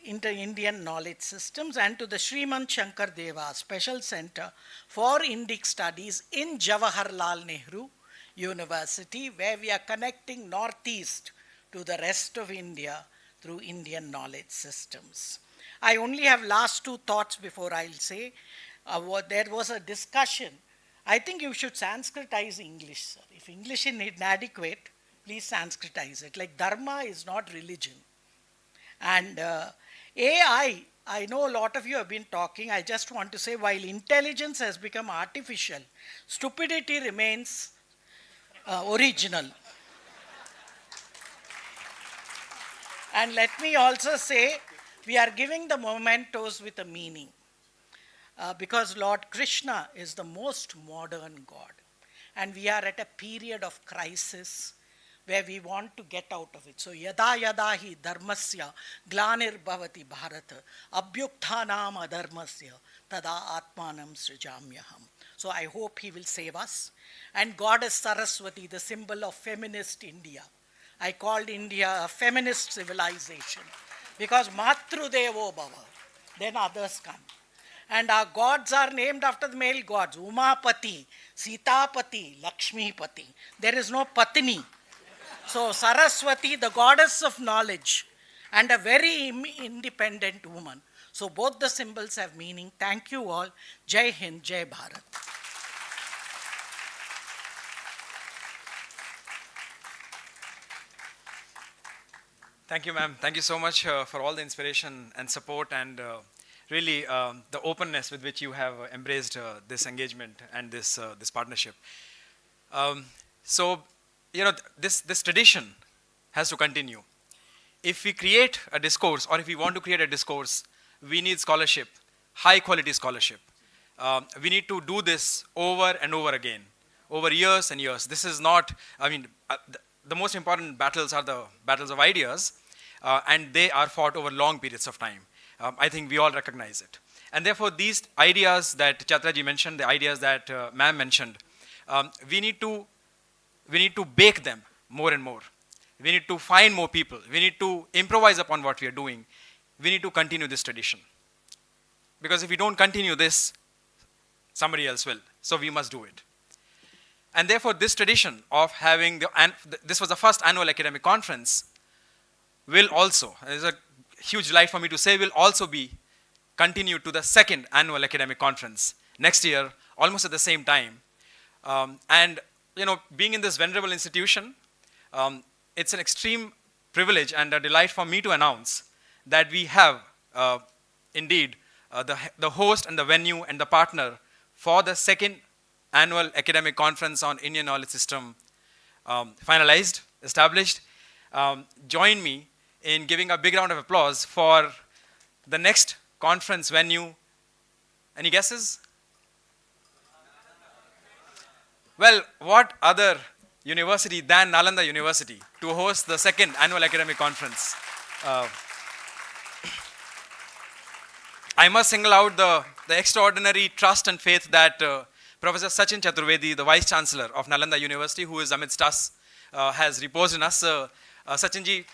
inter-Indian knowledge systems, and to the Srimant Shankar Deva Special Center for Indic Studies in Jawaharlal Nehru University, where we are connecting Northeast to the rest of India through Indian knowledge systems. I only have last two thoughts before I'll say. There was a discussion. I think you should Sanskritize English, sir. If English is inadequate, please Sanskritize it. Like Dharma is not religion. And AI, I know a lot of you have been talking. I just want to say, while intelligence has become artificial, stupidity remains original. And let me also say, we are giving the mementos with a meaning. Because Lord Krishna is the most modern God. And we are at a period of crisis where we want to get out of it. So, yada yada hi dharmasya glanir bhavati bharata abhyukthanam adharmasya tada atmanam srijamyaham. So, I hope he will save us. And Goddess Saraswati, the symbol of feminist India. I called India a feminist civilization because Matru Devo Bhava, then others come. And our gods are named after the male gods, Umapati, Sitapati, Lakshmipati. There is no Patini. So Saraswati, the goddess of knowledge and a very independent woman. So both the symbols have meaning. Thank you all. Jai Hind, Jai Bharat. Thank you, ma'am. Thank you so much for all the inspiration and support and really the openness with which you have embraced this engagement and this partnership. So, you know, this tradition has to continue. If we create a discourse, or if we want to create a discourse, we need scholarship, high quality scholarship. We need to do this over and over again, over years and years. This is not, I mean, the most important battles are the battles of ideas, and they are fought over long periods of time. I think we all recognize it. And therefore, these ideas that Chaitraji mentioned, the ideas that ma'am mentioned, we need to bake them more and more. We need to find more people. We need to improvise upon what we are doing. We need to continue this tradition. Because if we don't continue this, somebody else will. So we must do it. And therefore, this tradition of having, this was the first annual academic conference, will also, it's a huge delight for me to say, will also be continued to the second annual academic conference next year, almost at the same time. And, you know, being in this venerable institution, it's an extreme privilege and a delight for me to announce that we have indeed the host and the venue and the partner for the second annual academic conference on Indian knowledge system finalized, established. Join me in giving a big round of applause for the next conference venue. Any guesses? Well, what other university than Nalanda University to host the second annual academic conference? I must single out the extraordinary trust and faith that Professor Sachin Chaturvedi, the Vice Chancellor of Nalanda University, who is amidst us, has reposed in us. Sachinji,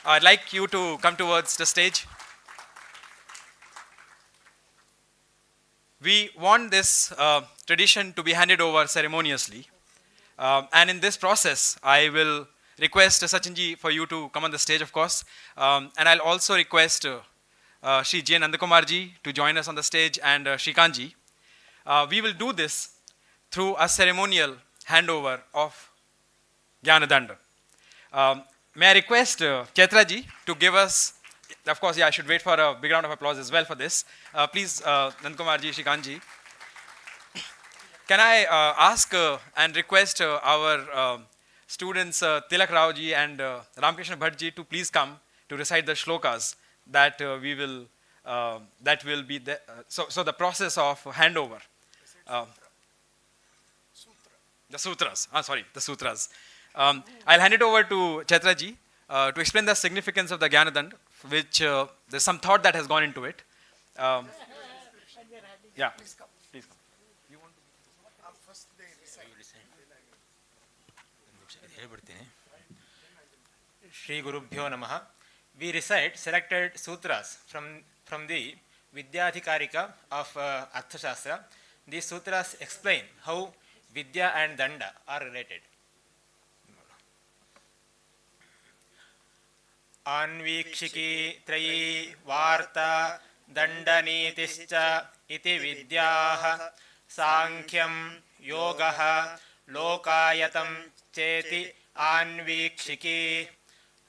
I'd like you to come towards the stage. We want this tradition to be handed over ceremoniously. And in this process, I will request Sachinji for you to come on the stage, of course. And I'll also request Shri J. Nandakumarji to join us on the stage, and Shrikantji. We will do this through a ceremonial handover of Jnanadanda. May I request Chaitraji to give us, of course, yeah, I should wait for a big round of applause as well for this. Please, Nandakumarji, Shrikantji. Can I ask and request our students Tilak Raoji and Ramkrishna Bhattji to please come to recite the shlokas that we will, that will be the, so the process of handover. The sutras, the sutras. I'll hand it over to Chaitraji to explain the significance of the Jnanadanda, which there's some thought that has gone into it. Yeah, please come. Shri Gurubhyo Namaha. We recite selected sutras from the Vidyadhikarika of Arthashastra. These sutras explain how Vidya and Danda are related. Anvikshiki Trayi Varta Dandanītischa iti Vidyaha Sankyam Yogaha Lokayatam Cheti Anvikshiki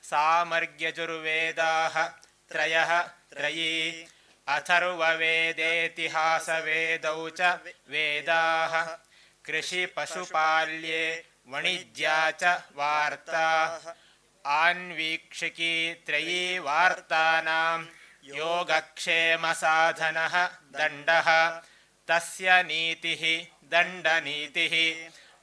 Samargyajurvedaha Trayaha Trayi Atharvavedetihasa cha Vedaha Krishi Pashupalye Vanijya cha Varta Anvikshiki Trayi Vartanam Yogakshema Sadhanaha Dandaha Tasya Nitihi Dandanitihi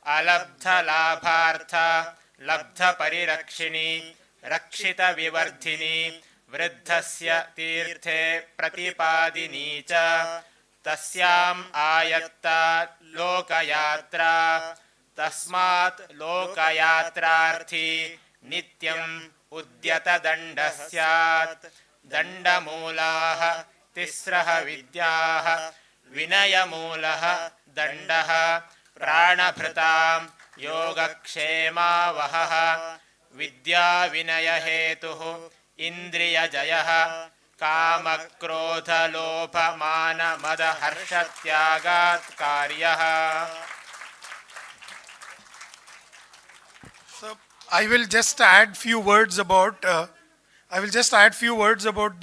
Alabdha Labhartha Labdha Parirakshini Rakshita Vivardhini Vriddhasya Tirthe Pratipadini cha Tasyam Ayatta Lokayatra Tasmat Lokayatrarthi Nityam Udyata Dandasyat Dandamulaha Tisraha Vidyaha Vinayamulaha Dandaha Pranabhritam Yogakshema Vahaha Vidya Vinaya Hetuhu Indriya Jayaha कामक्रोधलोभमानमदहर्षत्यागात्कार्यः. So I will just add few words about the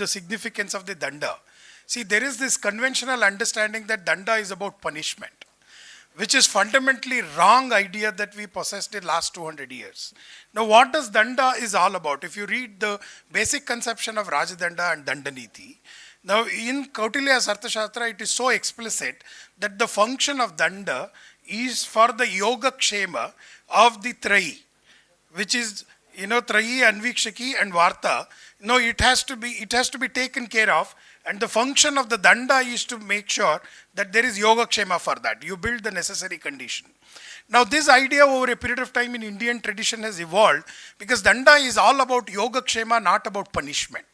significance of the danda. See, there is this conventional understanding that danda is about punishment, which is fundamentally wrong idea that we possessed in last 200 years. Now, what does danda is all about? If you read the basic conception of Rajadanda and Dandaniti, now in Kautilya's Arthashastra, it is so explicit that the function of danda is for the yoga kshema of the Trayi, which is, Trayi, Anvikshaki and Varta. It has to be taken care of, and the function of the danda is to make sure that there is yoga kshema for that. You build the necessary condition. Now, this idea over a period of time in Indian tradition has evolved because danda is all about yoga kshema, not about punishment.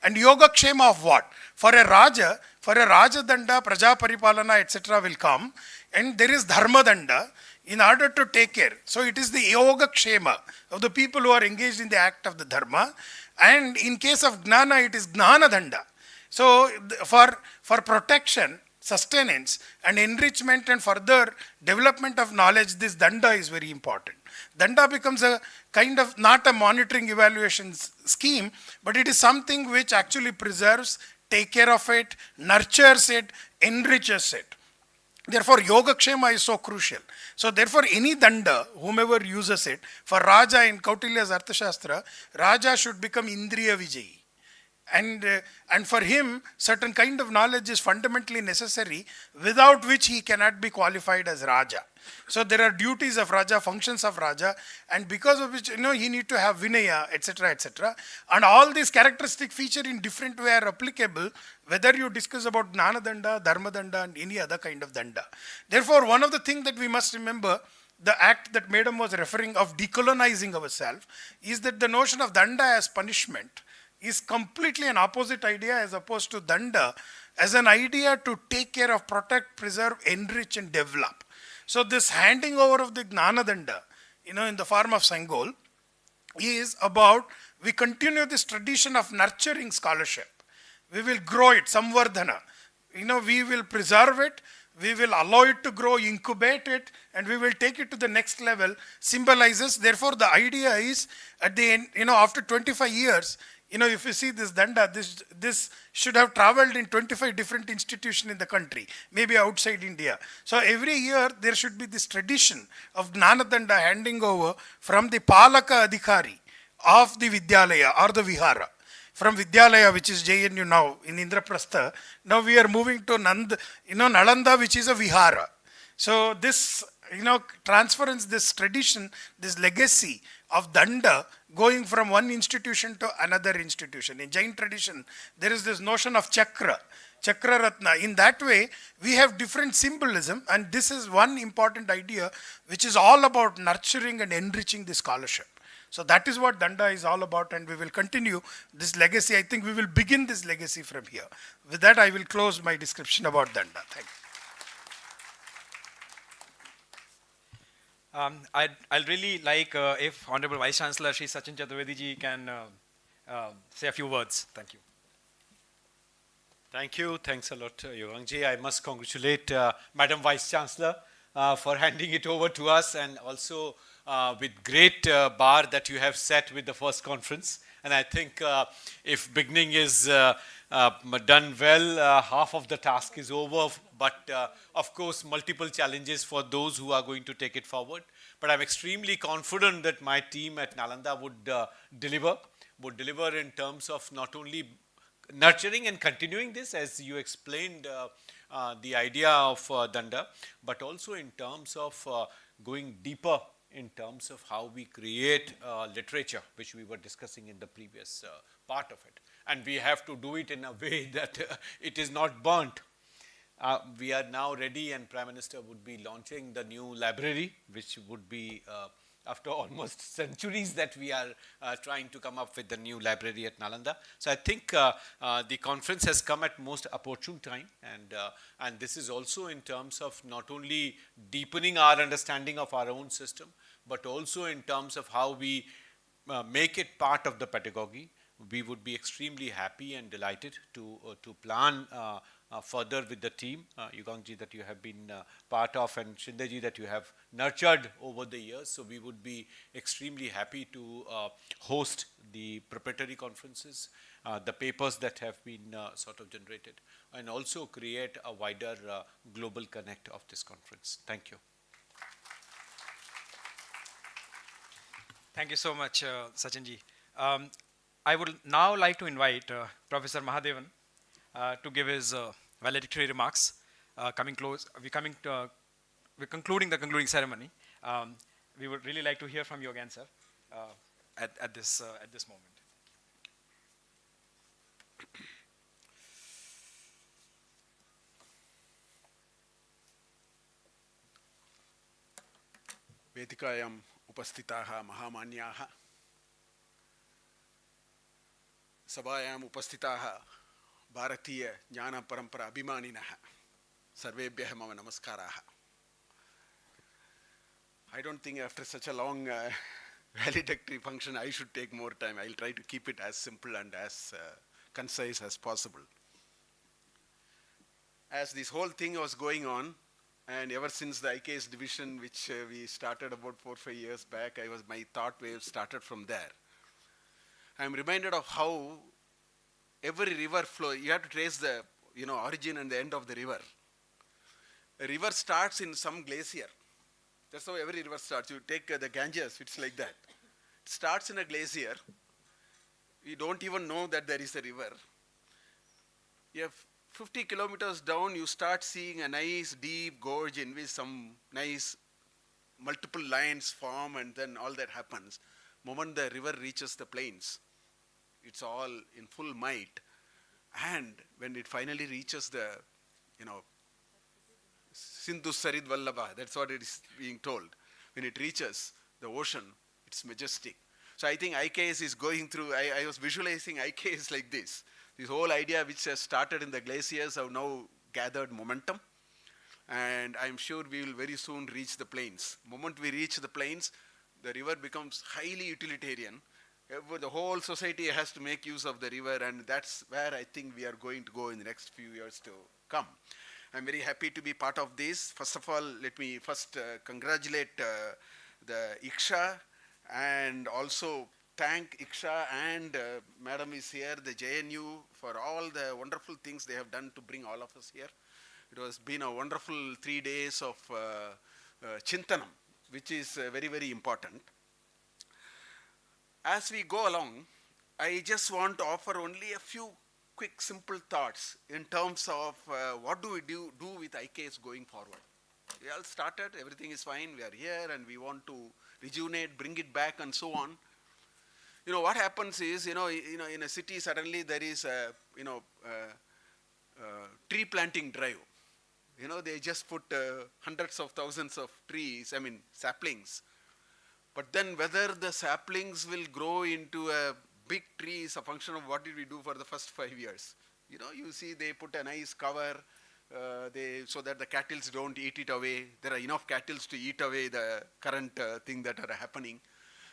And yoga kshema of what? For a Raja danda, Praja Paripalana, etc. will come, and there is dharma danda in order to take care. So it is the yoga kshema of the people who are engaged in the act of the dharma. And in case of gnana, it is gnana danda. So for protection, sustenance and enrichment and further development of knowledge, this danda is very important. Danda becomes a kind of not a monitoring evaluation scheme, but it is something which actually preserves, take care of it, nurtures it, enriches it. Therefore, yoga kshema is so crucial. So therefore, any danda, whomever uses it, for Raja in Kautilya's Arthashastra, Raja should become Indriya Vijayi. And for him, certain kind of knowledge is fundamentally necessary, without which he cannot be qualified as Raja. So there are duties of Raja, functions of Raja, and because of which, he need to have Vinaya, etc., etc. And all these characteristic feature in different way are applicable, whether you discuss about Gnana Danda, Dharma Danda, and any other kind of Danda. Therefore, one of the things that we must remember, the act that Madam was referring of decolonizing ourselves, is that the notion of Danda as punishment is completely an opposite idea as opposed to danda as an idea to take care of, protect, preserve, enrich and develop. So this handing over of the gnana danda, in the form of Sangol, is about, we continue this tradition of nurturing scholarship. We will grow it, samvardhana. We will preserve it, we will allow it to grow, incubate it, and we will take it to the next level, symbolizes. Therefore, the idea is at the end, after 25 years, if you see this danda, this should have traveled in 25 different institutions in the country, maybe outside India. So every year there should be this tradition of Gnana Danda handing over from the Palaka Adhikari of the Vidyalaya or the Vihara. From Vidyalaya, which is JNU now in Indraprastha, now we are moving to Nalanda, which is a Vihara. So this, transference, this tradition, this legacy of danda going from one institution to another institution. In Jain tradition, there is this notion of chakra ratna. In that way, we have different symbolism, and this is one important idea which is all about nurturing and enriching the scholarship. So that is what danda is all about, and we will continue this legacy. I think we will begin this legacy from here. With that, I will close my description about danda. Thank you. I'll really like if Honorable Vice Chancellor Shri Sachin Chaturvedi ji can say a few words. Thank you. Thank you. Thanks a lot, Yugangji. I must congratulate Madam Vice Chancellor for handing it over to us, and also with great bar that you have set with the first conference. And I think if beginning is done well, half of the task is over. But of course, multiple challenges for those who are going to take it forward. But I'm extremely confident that my team at Nalanda would deliver in terms of not only nurturing and continuing this, as you explained the idea of danda, but also in terms of going deeper in terms of how we create literature, which we were discussing in the previous part of it. And we have to do it in a way that it is not burnt. We are now ready, and Prime Minister would be launching the new library, which would be after almost centuries that we are trying to come up with the new library at Nalanda. So I think the conference has come at most opportune time, and this is also in terms of not only deepening our understanding of our own system, but also in terms of how we make it part of the pedagogy, we would be extremely happy and delighted to plan further with the team, Yugangji, that you have been part of, and Shindeji that you have nurtured over the years. So we would be extremely happy to host the preparatory conferences, the papers that have been sort of generated, and also create a wider global connect of this conference. Thank you. Thank you so much, Sachinji. I would now like to invite Professor Mahadevan to give his valedictory remarks. We're concluding the concluding ceremony. We would really like to hear from you again, sir, at this moment. वेदिकायाम् उपस्थिताः महामान्याः, सभायाम् उपस्थिताः भारतीय ज्ञानपरम्परा अभिमानिनः, सर्वेभ्यः मम नमस्काराः. I don't think after such a long valedictory function I should take more time. I'll try to keep it as simple and as concise as possible. As this whole thing was going on, and ever since the IKS division, which we started about 4 or 5 years back, my thought wave started from there. I'm reminded of how every river flow, you have to trace the origin and the end of the river. A river starts in some glacier. That's how every river starts. You take the Ganges, it's like that. It starts in a glacier. We don't even know that there is a river. You have 50 kilometers down, you start seeing a nice deep gorge in which some nice multiple lines form, and then all that happens. Moment the river reaches the plains, it's all in full might. And when it finally reaches the, Sindhu Sarid Vallabha, that's what it is being told. When it reaches the ocean, it's majestic. So I think IKS is going through, I was visualizing IKS like this. This whole idea which has started in the glaciers have now gathered momentum. And I'm sure we will very soon reach the plains. The moment we reach the plains, the river becomes highly utilitarian. The whole society has to make use of the river, and that's where I think we are going to go in the next few years to come. I'm very happy to be part of this. First of all, let me first congratulate the IKSHA, and also thank IKSHA and Madam is here, the JNU, for all the wonderful things they have done to bring all of us here. It has been a wonderful 3 days of Chintanam, which is very, very important. As we go along, I just want to offer only a few quick, simple thoughts in terms of what do we do with IKS going forward. We all started, everything is fine, we are here, and we want to rejuvenate, bring it back, and so on. What happens is, in a city, suddenly there is a, tree planting drive. They just put hundreds of thousands of trees, saplings. But then whether the saplings will grow into a big tree is a function of what did we do for the first 5 years. You see they put a nice cover so that the cattle don't eat it away. There are enough cattle to eat away the current thing that are happening.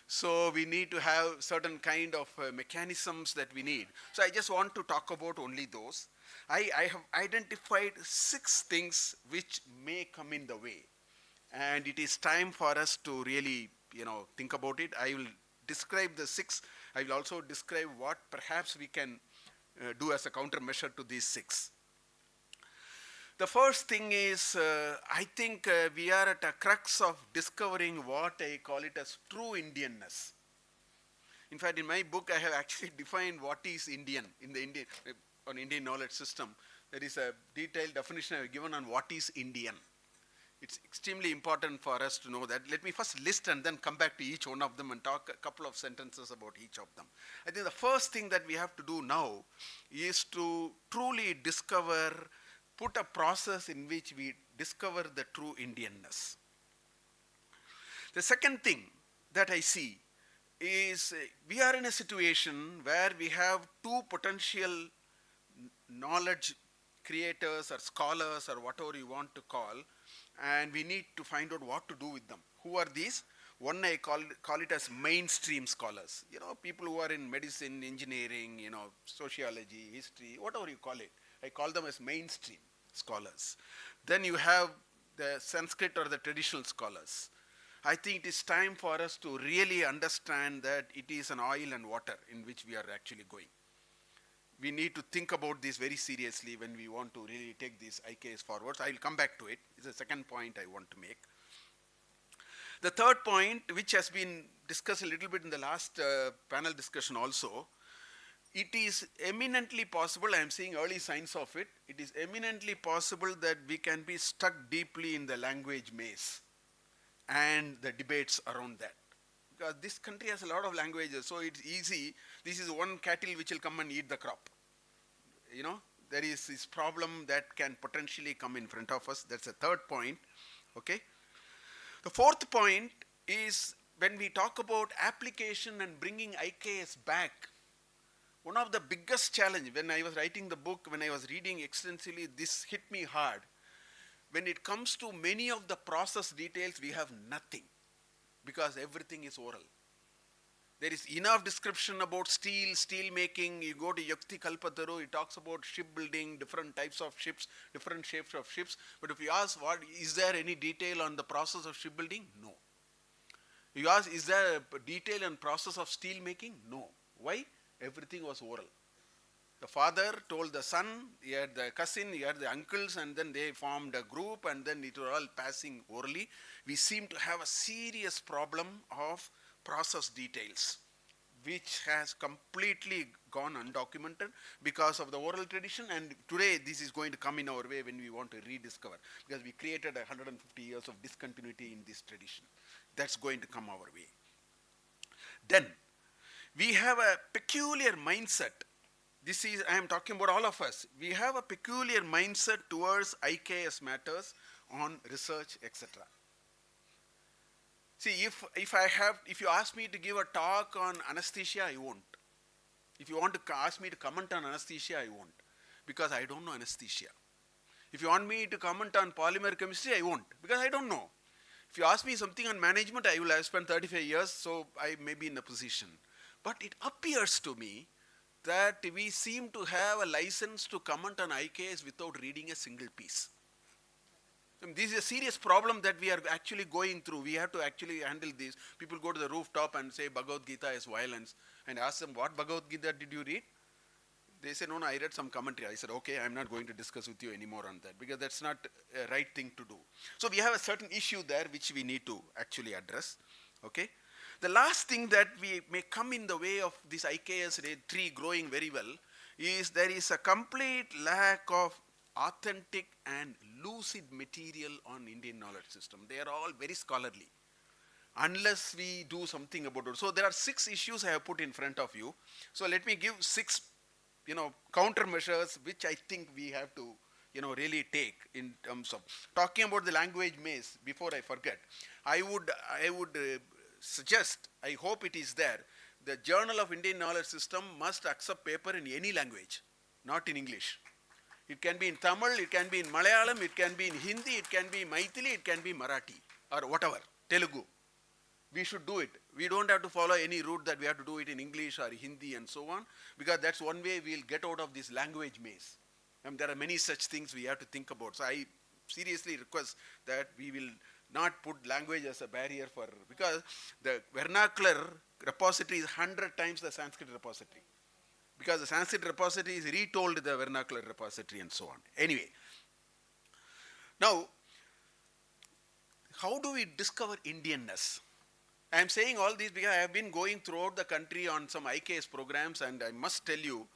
So we need to have certain kind of mechanisms that we need. So I just want to talk about only those. I have identified 6 things which may come in the way. And it is time for us to really, think about it. I will describe the 6. I will also describe what perhaps we can do as a countermeasure to these 6. The first thing is, I think we are at a crux of discovering what I call it as true Indianness. In fact, in my book, I have actually defined what is Indian in the Indian knowledge system. There is a detailed definition I have given on what is Indian. It's extremely important for us to know that. Let me first list and then come back to each one of them and talk a couple of sentences about each of them. I think the first thing that we have to do now is to truly discover, put a process in which we discover the true Indianness. The second thing that I see is we are in a situation where we have 2 potential knowledge creators or scholars or whatever you want to call, and we need to find out what to do with them. Who are these? One I call it as mainstream scholars. You know, people who are in medicine, engineering, you know, sociology, history, whatever you call it. I call them as mainstream scholars. Then you have the Sanskrit or the traditional scholars. I think it is time for us to really understand that it is an oil and water in which we are actually going. We need to think about this very seriously when we want to really take these IKS forwards. I will come back to it. It's the second point I want to make. The third point, which has been discussed a little bit in the last panel discussion also, it is eminently possible, I am seeing early signs of it, it is eminently possible that we can be stuck deeply in the language maze and the debates around that. Because this country has a lot of languages, so it's easy. This is one cattle which will come and eat the crop. You know, there is this problem that can potentially come in front of us. That's the third point. Okay. The fourth point is when we talk about application and bringing IKS back, one of the biggest challenge when I was writing the book, when I was reading extensively, this hit me hard. When it comes to many of the process details, we have nothing because everything is oral. There is enough description about steel, steel making. You go to Yakti Kalpataru, it talks about shipbuilding, different types of ships, different shapes of ships. But if you ask, what is there any detail on the process of shipbuilding? No. You ask, is there a detail on process of steel making? No. Why? Everything was oral. The father told the son, he had the cousin, he had the uncles, and then they formed a group, and then it was all passing orally. We seem to have a serious problem of process details, which has completely gone undocumented because of the oral tradition, and today this is going to come in our way when we want to rediscover, because we created 150 years of discontinuity in this tradition. That's going to come our way. Then, we have a peculiar mindset. This is, I am talking about all of us. We have a peculiar mindset towards IKS matters on research, etc. See, if you ask me to give a talk on anesthesia, I won't. If you want to ask me to comment on anesthesia, I won't, because I don't know anesthesia. If you want me to comment on polymer chemistry, I won't, because I don't know. If you ask me something on management, I will have spent 35 years, so I may be in a position. But it appears to me that we seem to have a license to comment on IKS without reading a single piece. This is a serious problem that we are actually going through. We have to actually handle this. People go to the rooftop and say Bhagavad Gita is violence, and ask them, what Bhagavad Gita did you read? They say, no, I read some commentary. I said, okay, I'm not going to discuss with you anymore on that, because that's not a right thing to do. So we have a certain issue there which we need to actually address. Okay. The last thing that we may come in the way of this IKS tree growing very well is there is a complete lack of authentic and lucid material on Indian knowledge system. They are all very scholarly, unless we do something about it. So there are 6 issues I have put in front of you. So let me give 6, countermeasures which I think we have to, really take in terms of talking about the language maze. Before I forget, I would suggest, I hope it is there, the Journal of Indian Knowledge System must accept paper in any language, not in English. It can be in Tamil, it can be in Malayalam, it can be in Hindi, it can be Maithili, it can be Marathi, or whatever, Telugu. We should do it. We don't have to follow any route that we have to do it in English or Hindi and so on, because that's one way we'll get out of this language maze. And there are many such things we have to think about. So I seriously request that we will not put language as a barrier because the vernacular repository is 100 times the Sanskrit repository. Because the Sanskrit repository is retold the vernacular repository and so on. Anyway, now, how do we discover Indianness? I am saying all this because I have been going throughout the country on some IKS programs, and I must tell you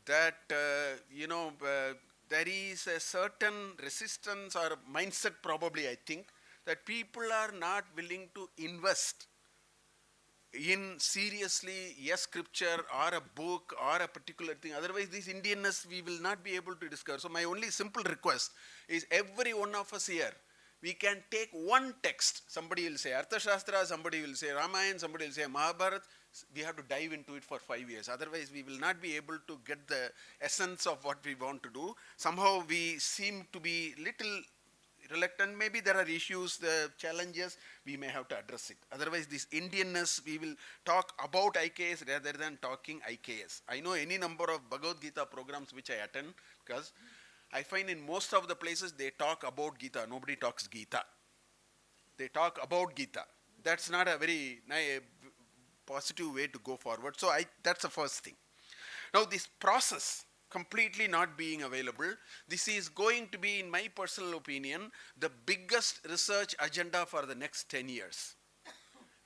that, there is a certain resistance or mindset probably, I think, that people are not willing to invest in seriously a scripture or a book or a particular thing. Otherwise, this Indianness we will not be able to discover. So my only simple request is every one of us here, we can take one text. Somebody will say Arthashastra, somebody will say Ramayana, somebody will say Mahabharata. We have to dive into it for 5 years. Otherwise, we will not be able to get the essence of what we want to do. Somehow we seem to be little reluctant. Maybe there are issues, the challenges, we may have to address it. Otherwise, this Indianness, we will talk about IKS rather than talking IKS. I know any number of Bhagavad Gita programs which I attend, because I find in most of the places they talk about Gita. Nobody talks Gita. They talk about Gita. That's not a very positive way to go forward. So that's the first thing. Now this process completely not being available, this is going to be, in my personal opinion, the biggest research agenda for the next 10 years.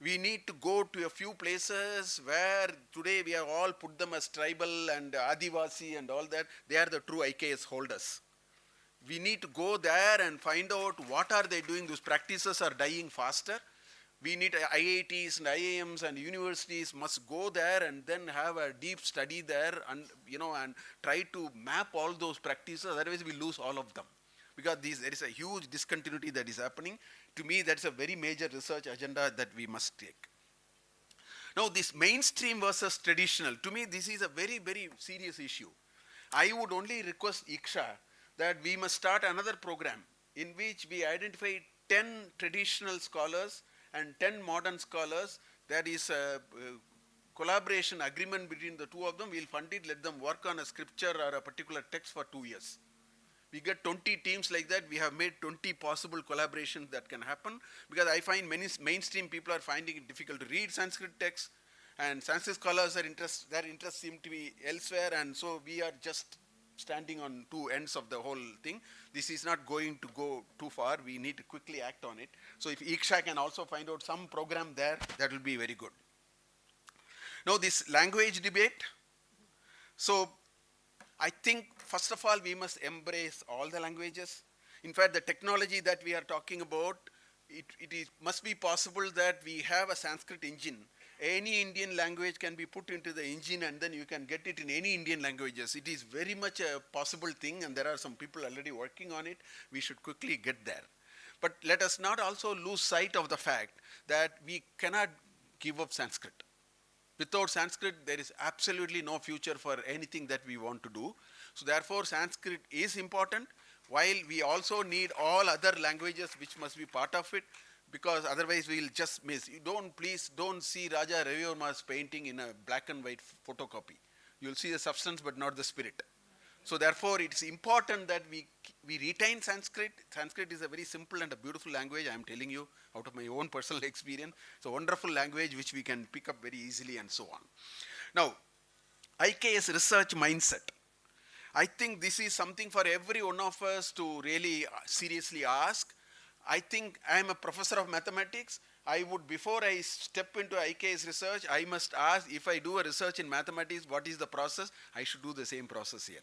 We need to go to a few places where today we have all put them as tribal and Adivasi and all that. They are the true IKS holders. We need to go there and find out what are they doing. Those practices are dying faster. We need IITs and IIMs and universities must go there and then have a deep study there and, and try to map all those practices. Otherwise we lose all of them. Because there is a huge discontinuity that is happening. To me, that's a very major research agenda that we must take. Now, this mainstream versus traditional, to me, this is a very, very serious issue. I would only request IKSHA that we must start another program in which we identify 10 traditional scholars and 10 modern scholars. That is a collaboration agreement between the two of them. We'll fund it, let them work on a scripture or a particular text for 2 years. We get 20 teams like that. We have made 20 possible collaborations that can happen, because I find many mainstream people are finding it difficult to read Sanskrit texts, and Sanskrit scholars their interests seem to be elsewhere, and so we are just standing on two ends of the whole thing. This is not going to go too far. We need to quickly act on it. So if IKSHA can also find out some program there, that will be very good. Now this language debate. So I think, first of all, we must embrace all the languages. In fact, the technology that we are talking about, must be possible that we have a Sanskrit engine. Any Indian language can be put into the engine and then you can get it in any Indian languages. It is very much a possible thing, and there are some people already working on it. We should quickly get there. But let us not also lose sight of the fact that we cannot give up Sanskrit. Without Sanskrit, there is absolutely no future for anything that we want to do. So therefore, Sanskrit is important, while we also need all other languages which must be part of it, because otherwise we will just miss. Please don't see Raja Ravi Verma's painting in a black and white photocopy. You will see the substance but not the spirit. So therefore, it's important that we retain Sanskrit. Sanskrit is a very simple and a beautiful language, I am telling you out of my own personal experience. It's a wonderful language which we can pick up very easily and so on. Now, IKS research mindset. I think this is something for every one of us to really seriously ask. I think I am a professor of mathematics. Before I step into IKS research, I must ask, if I do a research in mathematics, what is the process? I should do the same process here.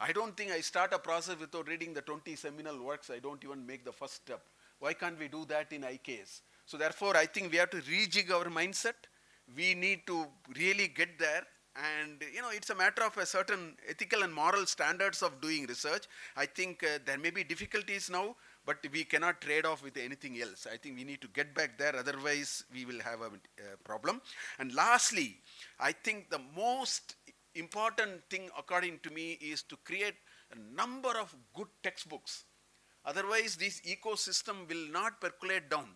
I don't think I start a process without reading the 20 seminal works. I don't even make the first step. Why can't we do that in IKS? So therefore, I think we have to rejig our mindset. We need to really get there. And it's a matter of a certain ethical and moral standards of doing research. I think there may be difficulties now, but we cannot trade off with anything else. I think we need to get back there, otherwise we will have a problem. And lastly, I think the most important thing according to me is to create a number of good textbooks. Otherwise, this ecosystem will not percolate down,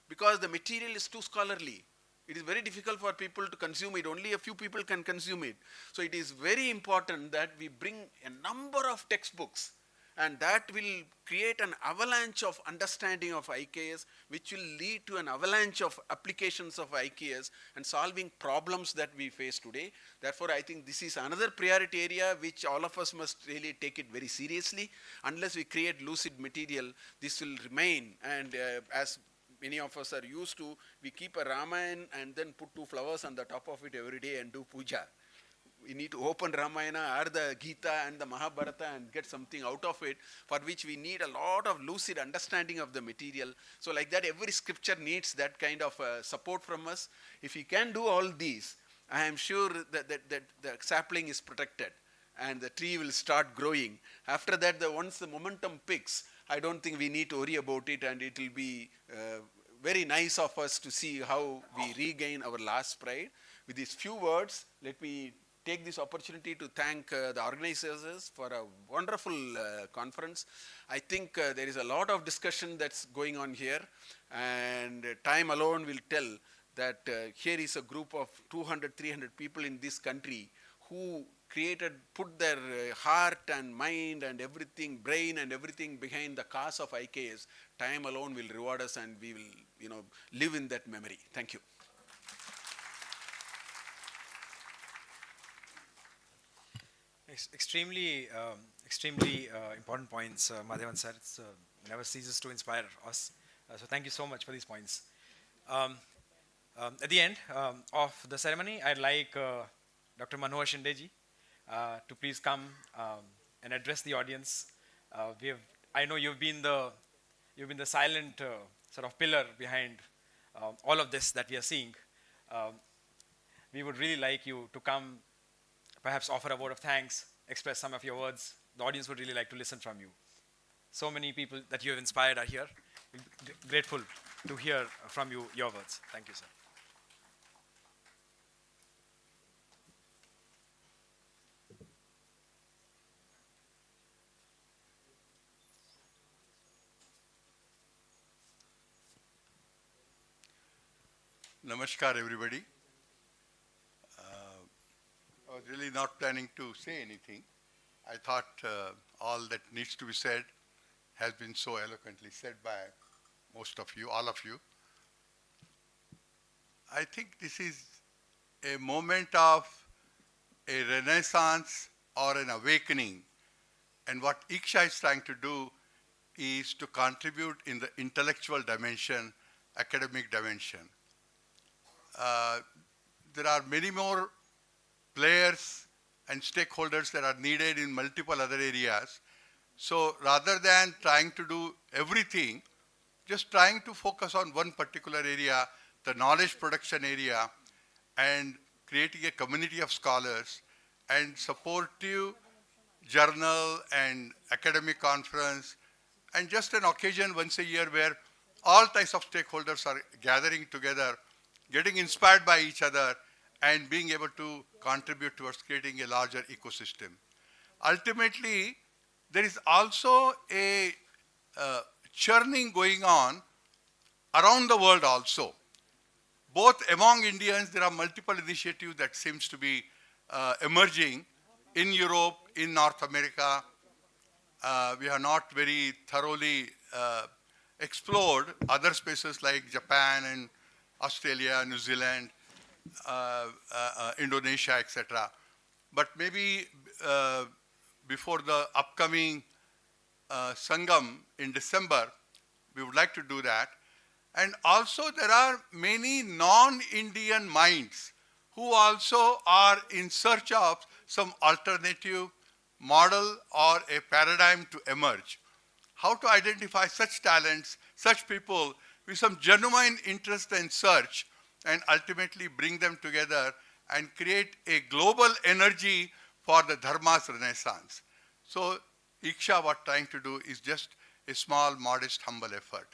because the material is too scholarly. It is very difficult for people to consume it. Only a few people can consume it. So it is very important that we bring a number of textbooks, and that will create an avalanche of understanding of IKS, which will lead to an avalanche of applications of IKS and solving problems that we face today. Therefore, I think this is another priority area which all of us must really take it very seriously. Unless we create lucid material, this will remain, and as many of us are used to, we keep a Ramayana and then put 2 flowers on the top of it every day and do puja. We need to open Ramayana or the Gita and the Mahabharata and get something out of it, for which we need a lot of lucid understanding of the material. So like that, every scripture needs that kind of support from us. If we can do all these, I am sure that the sapling is protected and the tree will start growing. After that, once the momentum picks, I don't think we need to worry about it, and it will be very nice of us to see how we regain our last pride. With these few words, let me take this opportunity to thank the organizers for a wonderful conference. I think there is a lot of discussion that's going on here, and time alone will tell that here is a group of 200, 300 people in this country who put their heart and mind and everything, brain and everything behind the cause of IKS. Time alone will reward us, and we will, live in that memory. Thank you. Extremely important points, Madhavan sir. It never ceases to inspire us. So thank you so much for these points. At the end of the ceremony, I'd like Dr. Manohar Shindeji to please come and address the audience. I know you've been the silent sort of pillar behind all of this that we are seeing. We would really like you to come, perhaps offer a word of thanks, express some of your words. The audience would really like to listen from you. So many people that you have inspired are here. We'll be grateful to hear from you your words. Thank you, sir. Namaskar, everybody. I was really not planning to say anything. I thought all that needs to be said has been so eloquently said by most of you, all of you. I think this is a moment of a renaissance or an awakening. And what IKSHA is trying to do is to contribute in the intellectual dimension, academic dimension. There are many more players and stakeholders that are needed in multiple other areas. So rather than trying to do everything, just trying to focus on one particular area, the knowledge production area, and creating a community of scholars and supportive journal and academic conference, and just an occasion once a year where all types of stakeholders are gathering together, getting inspired by each other, and being able to contribute towards creating a larger ecosystem. Ultimately, there is also a churning going on around the world also. Both among Indians, there are multiple initiatives that seems to be emerging in Europe, in North America. We have not very thoroughly explored other spaces like Japan and Australia, New Zealand, Indonesia, etc. But maybe before the upcoming Sangam in December, we would like to do that. And also there are many non-Indian minds who also are in search of some alternative model or a paradigm to emerge. How to identify such talents, such people with some genuine interest and search, and ultimately bring them together and create a global energy for the Dharma's renaissance. So IKSHA, what trying to do is just a small, modest, humble effort.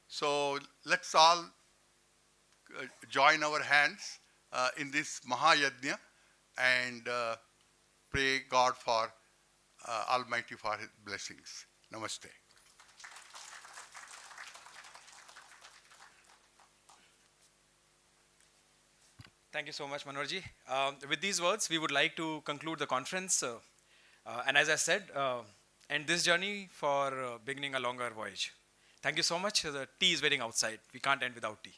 So let's all join our hands in this Mahayajna and pray God for Almighty for His blessings. Namaste. Thank you so much, Manoharji. With these words, we would like to conclude the conference. And as I said, end this journey for beginning a longer voyage. Thank you so much. The tea is waiting outside. We can't end without tea.